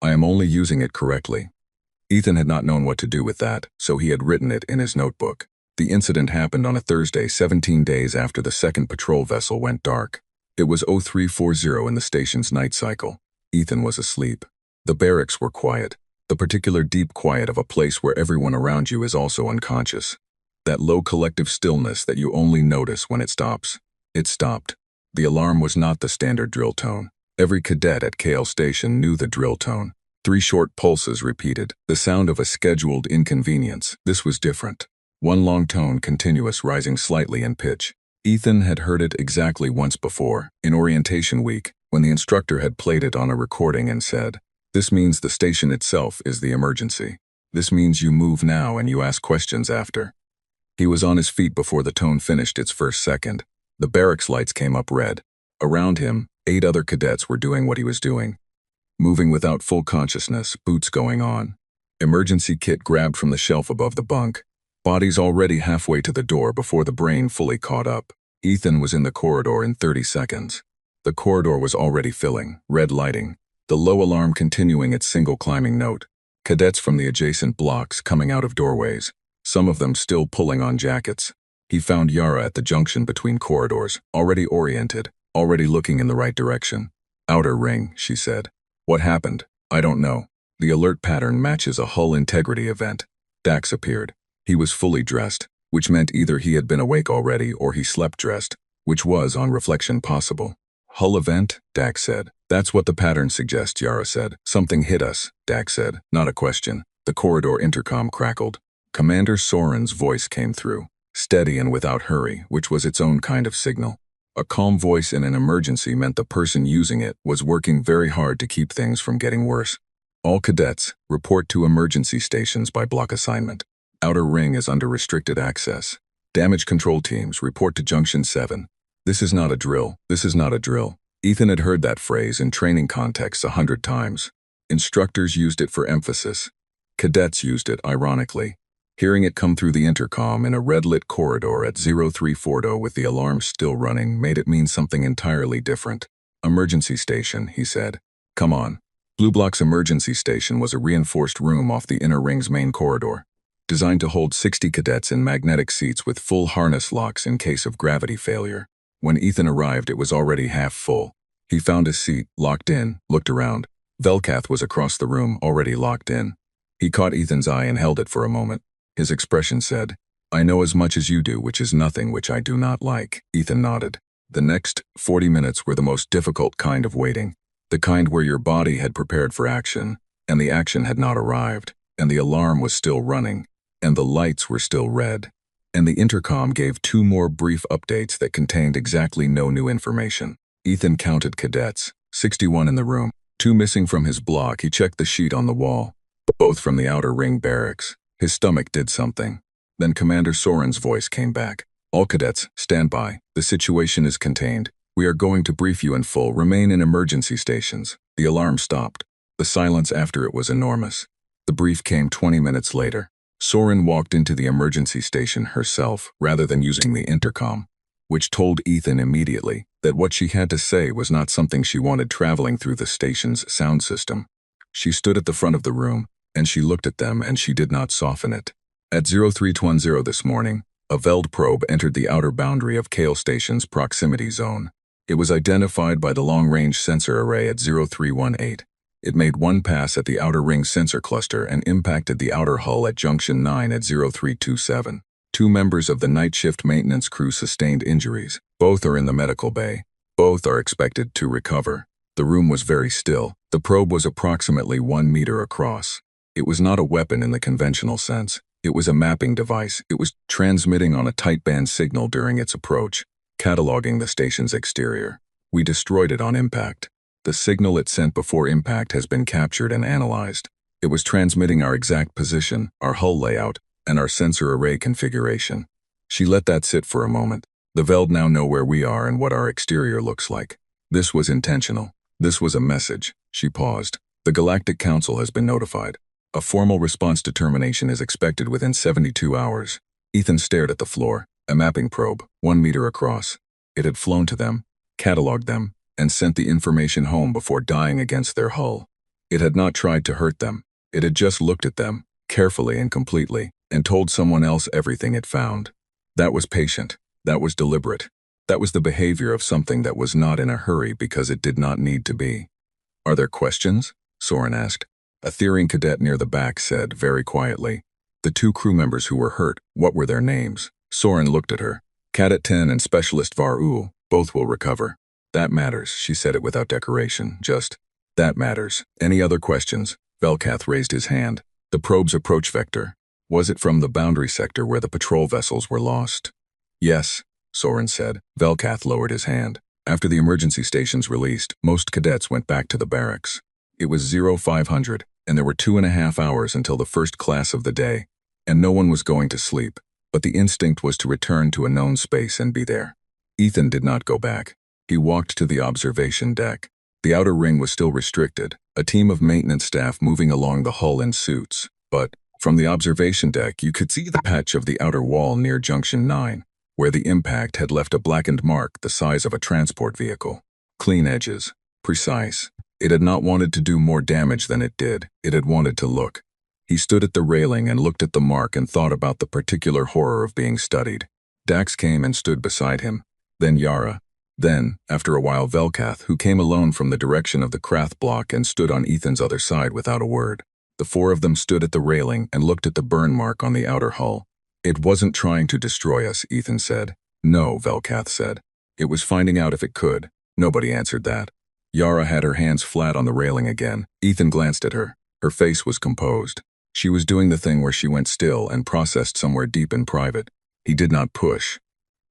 I am only using it correctly. Ethan had not known what to do with that, so he had written it in his notebook. The incident happened on a Thursday 17 days after the 2nd patrol vessel went dark. It was 0340 in the station's night cycle. Ethan was asleep. The barracks were quiet, the particular deep quiet of a place where everyone around you is also unconscious. That low collective stillness that you only notice when it stops. It stopped. The alarm was not the standard drill tone. Every cadet at KL Station knew the drill tone. 3 short pulses repeated, the sound of a scheduled inconvenience. This was different. 1 long tone, continuous, rising slightly in pitch. Ethan had heard it exactly once before, in orientation week, when the instructor had played it on a recording and said, "This means the station itself is the emergency. This means you move now and you ask questions after." He was on his feet before the tone finished its first second. The barracks lights came up red. Around him, 8 other cadets were doing what he was doing. Moving without full consciousness, boots going on. Emergency kit grabbed from the shelf above the bunk. Bodies already halfway to the door before the brain fully caught up. Ethan was in the corridor in 30 seconds. The corridor was already filling, red lighting, the low alarm continuing its single climbing note. Cadets from the adjacent blocks coming out of doorways, some of them still pulling on jackets. He found Yara at the junction between corridors, already oriented, already looking in the right direction. "Outer ring," she said. "What happened? I don't know. The alert pattern matches a hull integrity event." Dax appeared. He was fully dressed, which meant either he had been awake already or he slept dressed, which was, on reflection, possible. "Hull event?" Dax said. "That's what the pattern suggests," Yara said. "Something hit us," Dax said. Not a question. The corridor intercom crackled. Commander Soren's voice came through, steady and without hurry, which was its own kind of signal. A calm voice in an emergency meant the person using it was working very hard to keep things from getting worse. "All cadets, report to emergency stations by block assignment. Outer ring is under restricted access. Damage control teams, report to Junction 7. This is not a drill. This is not a drill." Ethan had heard that phrase in training contexts 100 times. Instructors used it for emphasis. Cadets used it, ironically. Hearing it come through the intercom in a red-lit corridor at 0340 with the alarm still running made it mean something entirely different. "Emergency station," he said. "Come on." Blue Block's emergency station was a reinforced room off the inner ring's main corridor, designed to hold 60 cadets in magnetic seats with full harness locks in case of gravity failure. When Ethan arrived, it was already half full. He found his seat, locked in, looked around. Velkath was across the room, already locked in. He caught Ethan's eye and held it for a moment. His expression said, "I know as much as you do, which is nothing which I do not like." Ethan nodded. The next 40 minutes were the most difficult kind of waiting, the kind where your body had prepared for action, and the action had not arrived. and the alarm was still running, and the lights were still red. And the intercom gave 2 more brief updates that contained exactly no new information. Ethan counted cadets, 61 in the room, 2 missing from his block. He checked the sheet on the wall, both from the outer ring barracks. His stomach did something. Then Commander Soren's voice came back. All cadets, stand by. The situation is contained. We are going to brief you in full. Remain in emergency stations. The alarm stopped. The silence after it was enormous. The brief came 20 minutes later. Soren walked into the emergency station herself rather than using the intercom, which told Ethan immediately that what she had to say was not something she wanted traveling through the station's sound system. She stood at the front of the room, and she looked at them, and she did not soften it. At 0320 this morning, a Veld probe entered the outer boundary of Kale Station's proximity zone. It was identified by the long-range sensor array at 0318. It made 1 pass at the outer ring sensor cluster and impacted the outer hull at junction 9 at 0327. 2 members of the night shift maintenance crew sustained injuries. Both are in the medical bay. Both are expected to recover. The room was very still. The probe was approximately 1 meter across. It was not a weapon in the conventional sense. It was a mapping device. It was transmitting on a tight band signal during its approach, cataloging the station's exterior. We destroyed it on impact. The signal it sent before impact has been captured and analyzed. It was transmitting our exact position, our hull layout, and our sensor array configuration. She let that sit for a moment. The Veld now know where we are and what our exterior looks like. This was intentional. This was a message. She paused. The Galactic Council has been notified. A formal response determination is expected within 72 hours. Ethan stared at the floor. A mapping probe, 1 meter across. It had flown to them, cataloged them, and sent the information home before dying against their hull. It had not tried to hurt them. It had just looked at them, carefully and completely, and told someone else everything it found. That was patient. That was deliberate. That was the behavior of something that was not in a hurry because it did not need to be. Are there questions? Soren asked. A Therian cadet near the back said, very quietly. The 2 crew members who were hurt, what were their names? Soren looked at her. Cadet 10 and Specialist Var-Ul, both will recover. That matters, she said it without decoration, just, that matters. Any other questions? Velkath raised his hand. The probe's approach vector. Was it from the boundary sector where the patrol vessels were lost? Yes, Soren said. Velkath lowered his hand. After the emergency stations released, most cadets went back to the barracks. It was 0500, and there were 2.5 hours until the first class of the day, and no one was going to sleep, but the instinct was to return to a known space and be there. Ethan did not go back. He walked to the observation deck. The outer ring was still restricted, a team of maintenance staff moving along the hull in suits, but from the observation deck you could see the patch of the outer wall near Junction 9, where the impact had left a blackened mark the size of a transport vehicle. Clean edges. Precise. It had not wanted to do more damage than it did. It had wanted to look. He stood at the railing and looked at the mark and thought about the particular horror of being studied. Dax came and stood beside him. Then Yara. Then, after a while, Velkath, who came alone from the direction of the Krath block and stood on Ethan's other side without a word. The 4 of them stood at the railing and looked at the burn mark on the outer hull. It wasn't trying to destroy us, Ethan said. No, Velkath said. It was finding out if it could. Nobody answered that. Yara had her hands flat on the railing again. Ethan glanced at her. Her face was composed. She was doing the thing where she went still and processed somewhere deep in private. He did not push.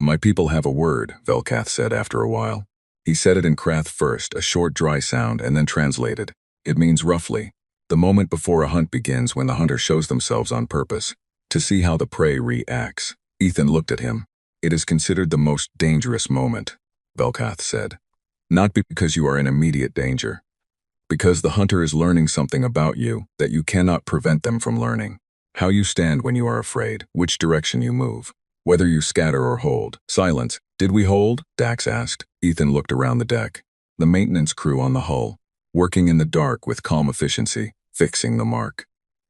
My people have a word, Velkath said after a while. He said it in Krath first, a short dry sound, and then translated. It means roughly, the moment before a hunt begins when the hunter shows themselves on purpose, to see how the prey reacts. Ethan looked at him. It is considered the most dangerous moment, Velkath said. Not because you are in immediate danger. Because the hunter is learning something about you that you cannot prevent them from learning. How you stand when you are afraid, which direction you move. Whether you scatter or hold. Silence. Did we hold? Dax asked. Ethan looked around the deck. The maintenance crew on the hull, working in the dark with calm efficiency, fixing the mark.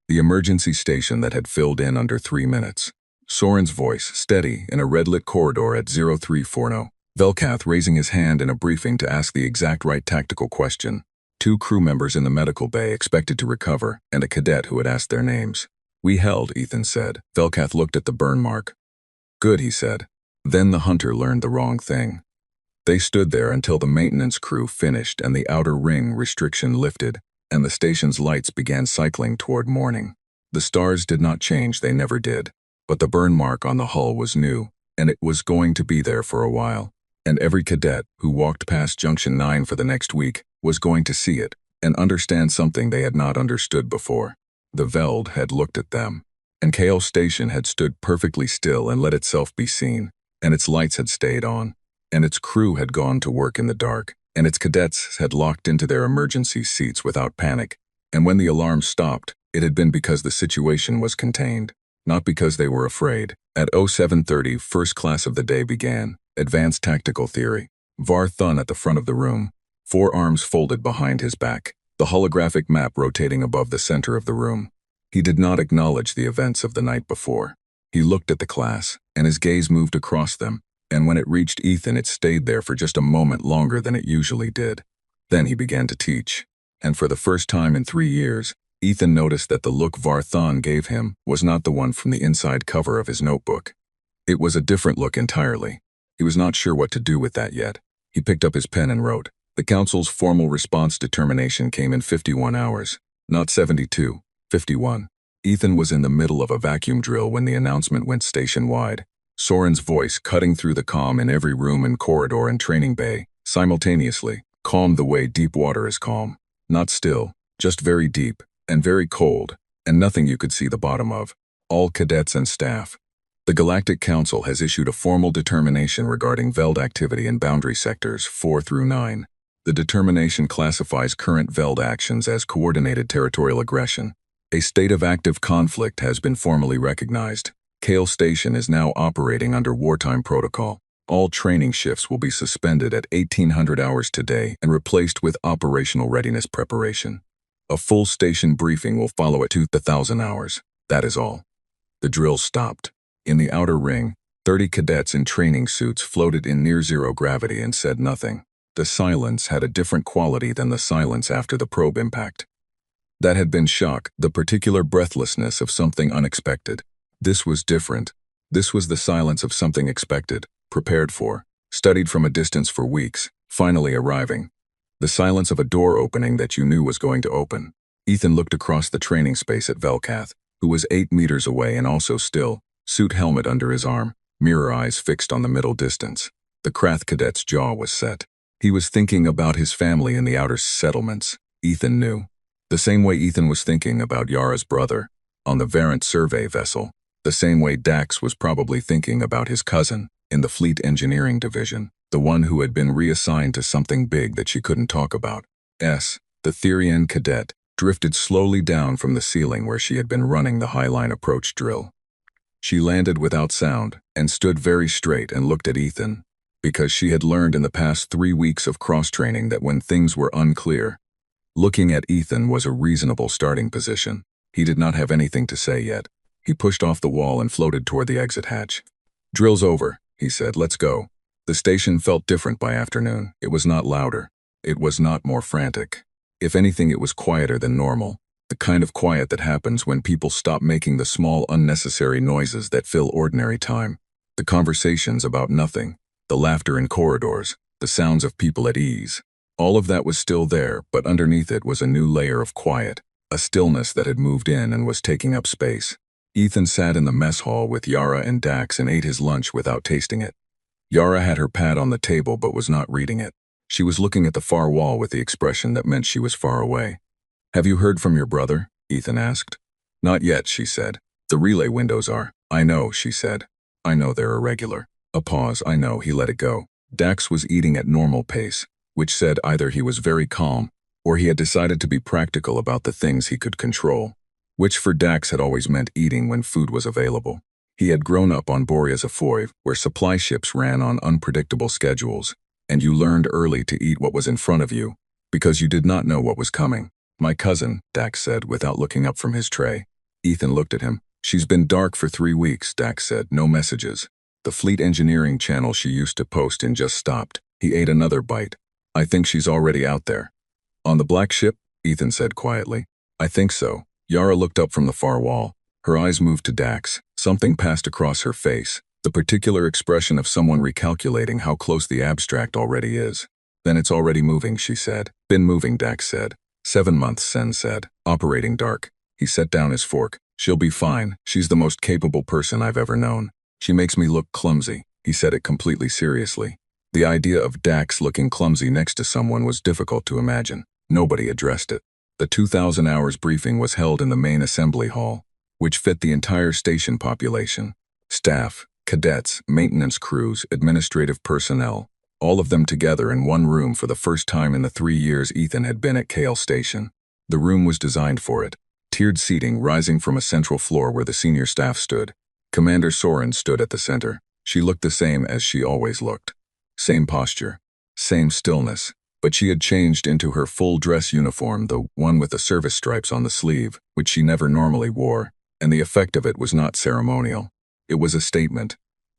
The emergency station that had filled in under 3 minutes. Soren's voice, steady, in a red-lit corridor at 0340. Velkath raising his hand in a briefing to ask the exact right tactical question. 2 crew members in the medical bay expected to recover, and a cadet who had asked their names. We held, Ethan said. Velkath looked at the burn mark. Good, he said. Then the hunter learned the wrong thing. They stood there until the maintenance crew finished and the outer ring restriction lifted, and the station's lights began cycling toward morning. The stars did not change, they never did. But the burn mark on the hull was new, and it was going to be there for a while. And every cadet who walked past Junction 9 for the next week was going to see it and understand something they had not understood before. The Veld had looked at them, and KL Station had stood perfectly still and let itself be seen, and its lights had stayed on, and its crew had gone to work in the dark, and its cadets had locked into their emergency seats without panic, and when the alarm stopped, it had been because the situation was contained, not because they were afraid. At 0730, first class of the day began, Advanced Tactical Theory. Var Thun at the front of the room, 4 arms folded behind his back, the holographic map rotating above the center of the room. He did not acknowledge the events of the night before. He looked at the class, and his gaze moved across them, and when it reached Ethan it stayed there for just a moment longer than it usually did. Then he began to teach, and for the first time in 3 years, Ethan noticed that the look Var Thun gave him was not the one from the inside cover of his notebook. It was a different look entirely. He was not sure what to do with that yet. He picked up his pen and wrote. The Council's formal response determination came in 51 hours, not 72, 51. Ethan was in the middle of a vacuum drill when the announcement went station-wide. Soren's voice, cutting through the calm in every room and corridor and training bay, simultaneously, calmed the way deep water is calm. Not still, just very deep, and very cold, and nothing you could see the bottom of. All cadets and staff. The Galactic Council has issued a formal determination regarding Veld activity in boundary sectors 4 through 9. The determination classifies current Veld actions as coordinated territorial aggression. A state of active conflict has been formally recognized. Kale Station is now operating under wartime protocol. All training shifts will be suspended at 1800 hours today and replaced with operational readiness preparation. A full station briefing will follow at 2000 hours. That is all. The drill stopped. In the outer ring, 30 cadets in training suits floated in near-zero gravity and said nothing. The silence had a different quality than the silence after the probe impact. That had been shock, the particular breathlessness of something unexpected. This was different. This was the silence of something expected, prepared for, studied from a distance for weeks, finally arriving. The silence of a door opening that you knew was going to open. Ethan looked across the training space at Velkath, who was 8 meters away and also still, suit helmet under his arm, mirror eyes fixed on the middle distance. The Krath cadet's jaw was set. He was thinking about his family in the outer settlements, Ethan knew. The same way Ethan was thinking about Yara's brother, on the Varant survey vessel. The same way Dax was probably thinking about his cousin, in the Fleet Engineering Division, the one who had been reassigned to something big that she couldn't talk about. The Therian cadet, drifted slowly down from the ceiling where she had been running the highline approach drill. She landed without sound, and stood very straight and looked at Ethan, because she had learned in the past 3 weeks of cross-training that when things were unclear, looking at Ethan was a reasonable starting position. He did not have anything to say yet. He pushed off the wall and floated toward the exit hatch. "Drill's over," he said. "Let's go." The station felt different by afternoon. It was not louder. It was not more frantic. If anything, it was quieter than normal. The kind of quiet that happens when people stop making the small, unnecessary noises that fill ordinary time. The conversations about nothing, the laughter in corridors, the sounds of people at ease. All of that was still there, but underneath it was a new layer of quiet, a stillness that had moved in and was taking up space. Ethan sat in the mess hall with Yara and Dax and ate his lunch without tasting it. Yara had her pad on the table but was not reading it. She was looking at the far wall with the expression that meant she was far away. "Have you heard from your brother?" Ethan asked. "Not yet," she said. "The relay windows are." "I know," she said. "I know they're irregular." A pause. "I know." He let it go. Dax was eating at normal pace, which said either he was very calm or he had decided to be practical about the things he could control, which for Dax had always meant eating when food was available. He had grown up on Borea Zafoy, where supply ships ran on unpredictable schedules, and you learned early to eat what was in front of you, because you did not know what was coming. "My cousin," Dax said without looking up from his tray. Ethan looked at him. "She's been dark for 3 weeks, Dax said. "No messages. The Fleet Engineering channel she used to post in just stopped." He ate another bite. "I think she's already out there." "On the black ship?" Ethan said quietly. "I think so." Yara looked up from the far wall. Her eyes moved to Dax. Something passed across her face, the particular expression of someone recalculating how close the abstract already is. "Then it's already moving," she said. "Been moving," Dax said. 7 months, Sen said. "Operating dark." He set down his fork. She'll be fine. She's the most capable person I've ever known. She makes me look clumsy. He said it completely seriously. The idea of Dax looking clumsy next to someone was difficult to imagine. Nobody addressed it. The 2,000 hours briefing was held in the main assembly hall, which fit the entire station population. Staff, cadets, maintenance crews, administrative personnel, all of them together in one room for the first time in the 3 years Ethan had been at Kale Station. The room was designed for it. Tiered seating rising from a central floor where the senior staff stood. Commander Soren stood at the center. She looked the same as she always looked. Same posture, same stillness, but she had changed into her full dress uniform, the one with the service stripes on the sleeve, which she never normally wore, and the effect of it was not ceremonial. It was a statement.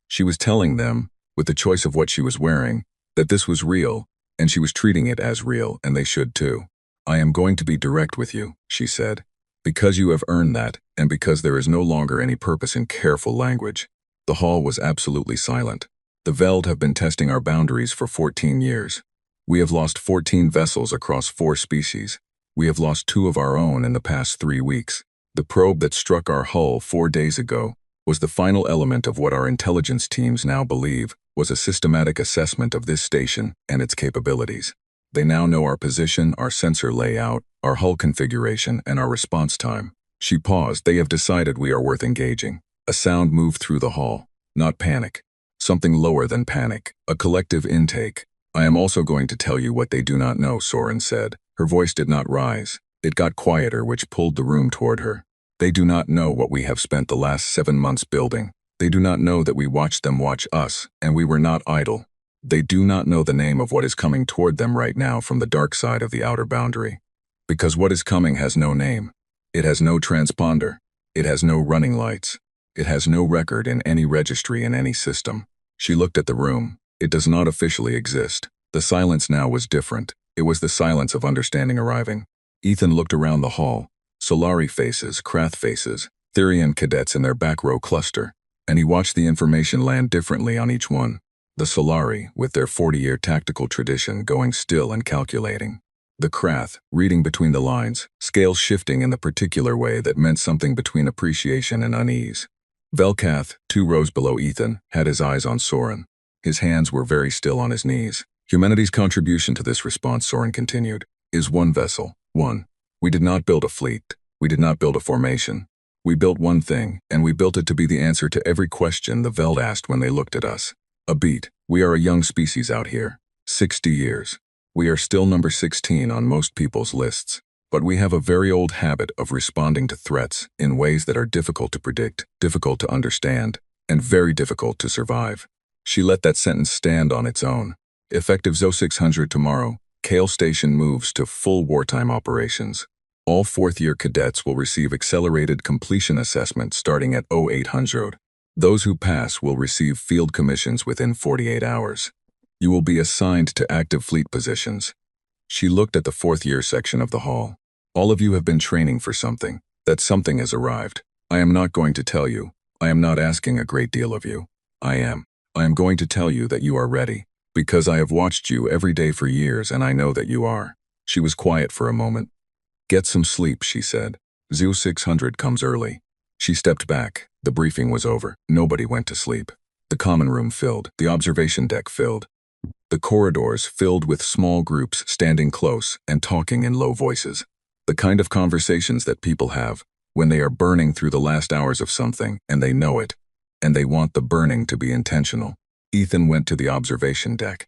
She was telling them, with the choice of what she was wearing, that this was real, and she was treating it as real, and they should too. I am going to be direct with you, she said, because you have earned that, and because there is no longer any purpose in careful language. The hall was absolutely silent. The Veld have been testing our boundaries for 14 years. We have lost 14 vessels across 4 species. We have lost 2 of our own in the past 3 weeks. The probe that struck our hull 4 days ago was the final element of what our intelligence teams now believe was a systematic assessment of this station and its capabilities. They now know our position, our sensor layout, our hull configuration, and our response time. She paused. They have decided we are worth engaging. A sound moved through the hall. Not panic. Something lower than panic. A collective intake. I am also going to tell you what they do not know, Soren said. Her voice did not rise. It got quieter, which pulled the room toward her. They do not know what we have spent the last 7 months building. They do not know that we watched them watch us, and we were not idle. They do not know the name of what is coming toward them right now from the dark side of the outer boundary. Because what is coming has no name. It has no transponder. It has no running lights. It has no record in any registry in any system. She looked at the room. It does not officially exist. The silence now was different. It was the silence of understanding arriving. Ethan looked around the hall. Solari faces, Krath faces, Therian cadets in their back row cluster, and he watched the information land differently on each one. The Solari, with their 40-year tactical tradition, going still and calculating. The Krath, reading between the lines, scales shifting in the particular way that meant something between appreciation and unease. Velkath, 2 rows below Ethan, had his eyes on Soren. His hands were very still on his knees. Humanity's contribution to this response, Soren continued, is 1 vessel. 1. We did not build a fleet. We did not build a formation. We built one thing, and we built it to be the answer to every question the Veld asked when they looked at us. A beat. We are a young species out here. 60 years. We are still number 16 on most people's lists. But we have a very old habit of responding to threats in ways that are difficult to predict, difficult to understand, and very difficult to survive. She let that sentence stand on its own. Effective 0600 tomorrow, Kale Station moves to full wartime operations. All 4th-year cadets will receive accelerated completion assessment starting at 0800. Those who pass will receive field commissions within 48 hours. You will be assigned to active fleet positions. She looked at the 4th-year section of the hall. All of you have been training for something. That something has arrived. I am not going to tell you. I am not asking a great deal of you. I am going to tell you that you are ready, because I have watched you every day for years and I know that you are. She was quiet for a moment. Get some sleep, she said. 0600 comes early. She stepped back. The briefing was over. Nobody went to sleep. The common room filled. The observation deck filled. The corridors filled with small groups standing close and talking in low voices. The kind of conversations that people have when they are burning through the last hours of something and they know it, and they want the burning to be intentional. Ethan went to the observation deck.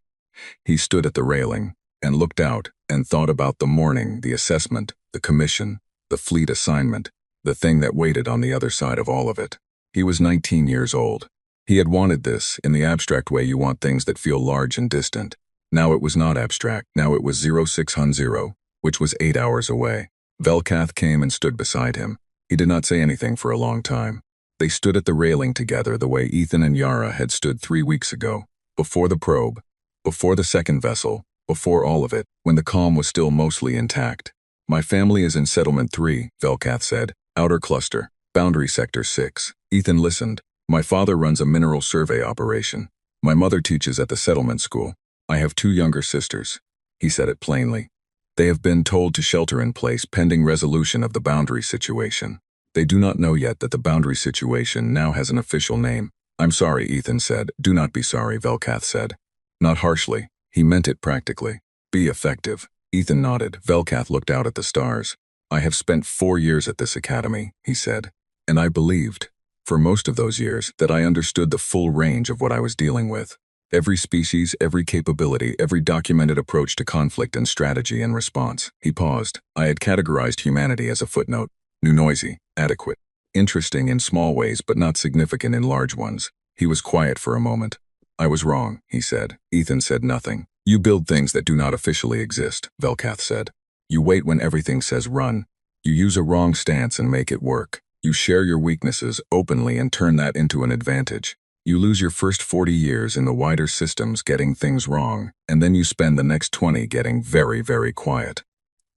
He stood at the railing and looked out and thought about the morning, the assessment, the commission, the fleet assignment, the thing that waited on the other side of all of it. He was 19 years old. He had wanted this in the abstract way you want things that feel large and distant. Now it was not abstract. Now it was 0600, which was 8 hours away. Velkath came and stood beside him. He did not say anything for a long time. They stood at the railing together the way Ethan and Yara had stood 3 weeks ago, before the probe, before the second vessel, before all of it, when the calm was still mostly intact. My family is in Settlement 3, Velkath said, Outer Cluster, Boundary Sector 6. Ethan listened. My father runs a mineral survey operation. My mother teaches at the settlement school. I have 2 younger sisters. He said it plainly. They have been told to shelter in place pending resolution of the boundary situation. They do not know yet that the boundary situation now has an official name. I'm sorry, Ethan said. Do not be sorry, Velkath said. Not harshly. He meant it practically. Be effective. Ethan nodded. Velkath looked out at the stars. I have spent 4 years at this academy, he said. And I believed, for most of those years, that I understood the full range of what I was dealing with. Every species, every capability, every documented approach to conflict and strategy and response. He paused. I had categorized humanity as a footnote. New noisy, adequate, interesting in small ways but not significant in large ones. He was quiet for a moment. I was wrong, he said. Ethan said nothing. You build things that do not officially exist, Velkath said. You wait when everything says run. You use a wrong stance and make it work. You share your weaknesses openly and turn that into an advantage. You lose your first 40 years in the wider systems getting things wrong, and then you spend the next 20 getting very, very quiet.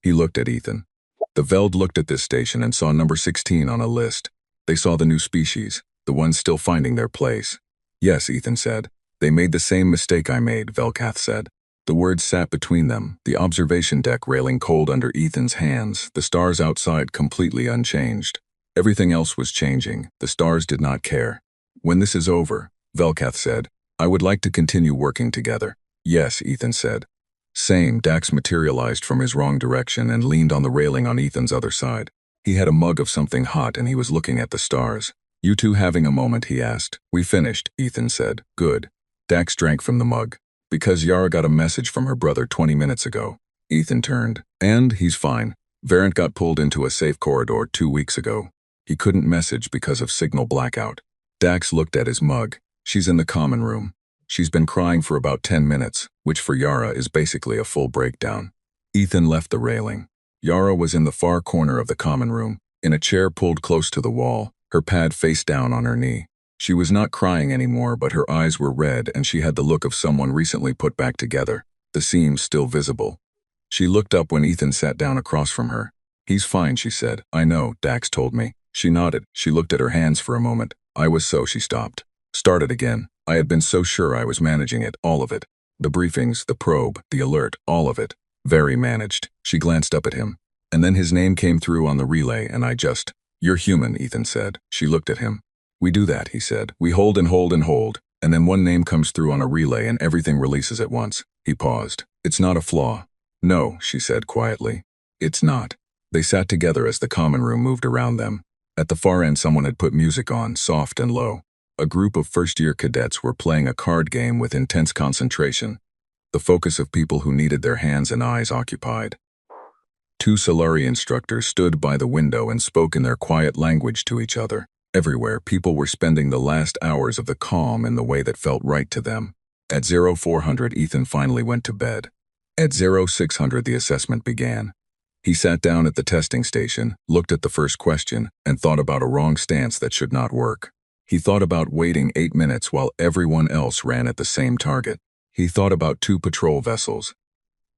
He looked at Ethan. The Veld looked at this station and saw number 16 on a list. They saw the new species, the ones still finding their place. Yes, Ethan said. They made the same mistake I made, Velkath said. The words sat between them, the observation deck railing cold under Ethan's hands, the stars outside completely unchanged. Everything else was changing. The stars did not care. When this is over, Velkath said, I would like to continue working together. Yes, Ethan said. Same. Dax materialized from his wrong direction and leaned on the railing on Ethan's other side. He had a mug of something hot and he was looking at the stars. You two having a moment, he asked. We finished, Ethan said. Good. Dax drank from the mug. Because Yara got a message from her brother 20 minutes ago. Ethan turned. And he's fine. Varant got pulled into a safe corridor 2 weeks ago. He couldn't message because of signal blackout. Dax looked at his mug. She's in the common room. She's been crying for about 10 minutes, which for Yara is basically a full breakdown. Ethan left the railing. Yara was in the far corner of the common room, in a chair pulled close to the wall, her pad face down on her knee. She was not crying anymore, but her eyes were red and she had the look of someone recently put back together, the seams still visible. She looked up when Ethan sat down across from her. He's fine, she said. I know, Dax told me. She nodded. She looked at her hands for a moment. She stopped. Started again. I had been so sure I was managing it, all of it. The briefings, the probe, the alert, all of it. Very managed. She glanced up at him. And then his name came through on the relay and You're human, Ethan said. She looked at him. We do that, he said. We hold and hold and hold, and then one name comes through on a relay and everything releases at once. He paused. It's not a flaw. No, she said quietly. It's not. They sat together as the common room moved around them. At the far end, someone had put music on, soft and low. A group of first-year cadets were playing a card game with intense concentration, the focus of people who needed their hands and eyes occupied. 2 Solari instructors stood by the window and spoke in their quiet language to each other. Everywhere, people were spending the last hours of the calm in the way that felt right to them. At 0400, Ethan finally went to bed. At 0600, the assessment began. He sat down at the testing station, looked at the first question, and thought about a wrong stance that should not work. He thought about waiting 8 minutes while everyone else ran at the same target. He thought about 2 patrol vessels,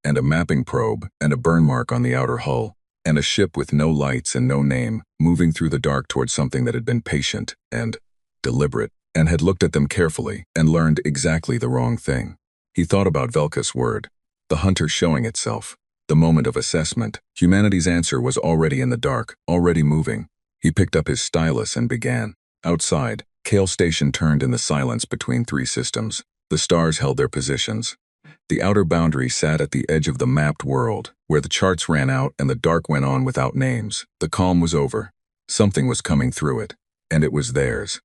and a mapping probe, and a burn mark on the outer hull, and a ship with no lights and no name, moving through the dark towards something that had been patient and deliberate, and had looked at them carefully and learned exactly the wrong thing. He thought about Velka's word, the hunter showing itself, the moment of assessment. Humanity's answer was already in the dark, already moving. He picked up his stylus and began. Outside, Kale Station turned in the silence between 3 systems. The stars held their positions. The outer boundary sat at the edge of the mapped world, where the charts ran out and the dark went on without names. The calm was over. Something was coming through it, and it was theirs.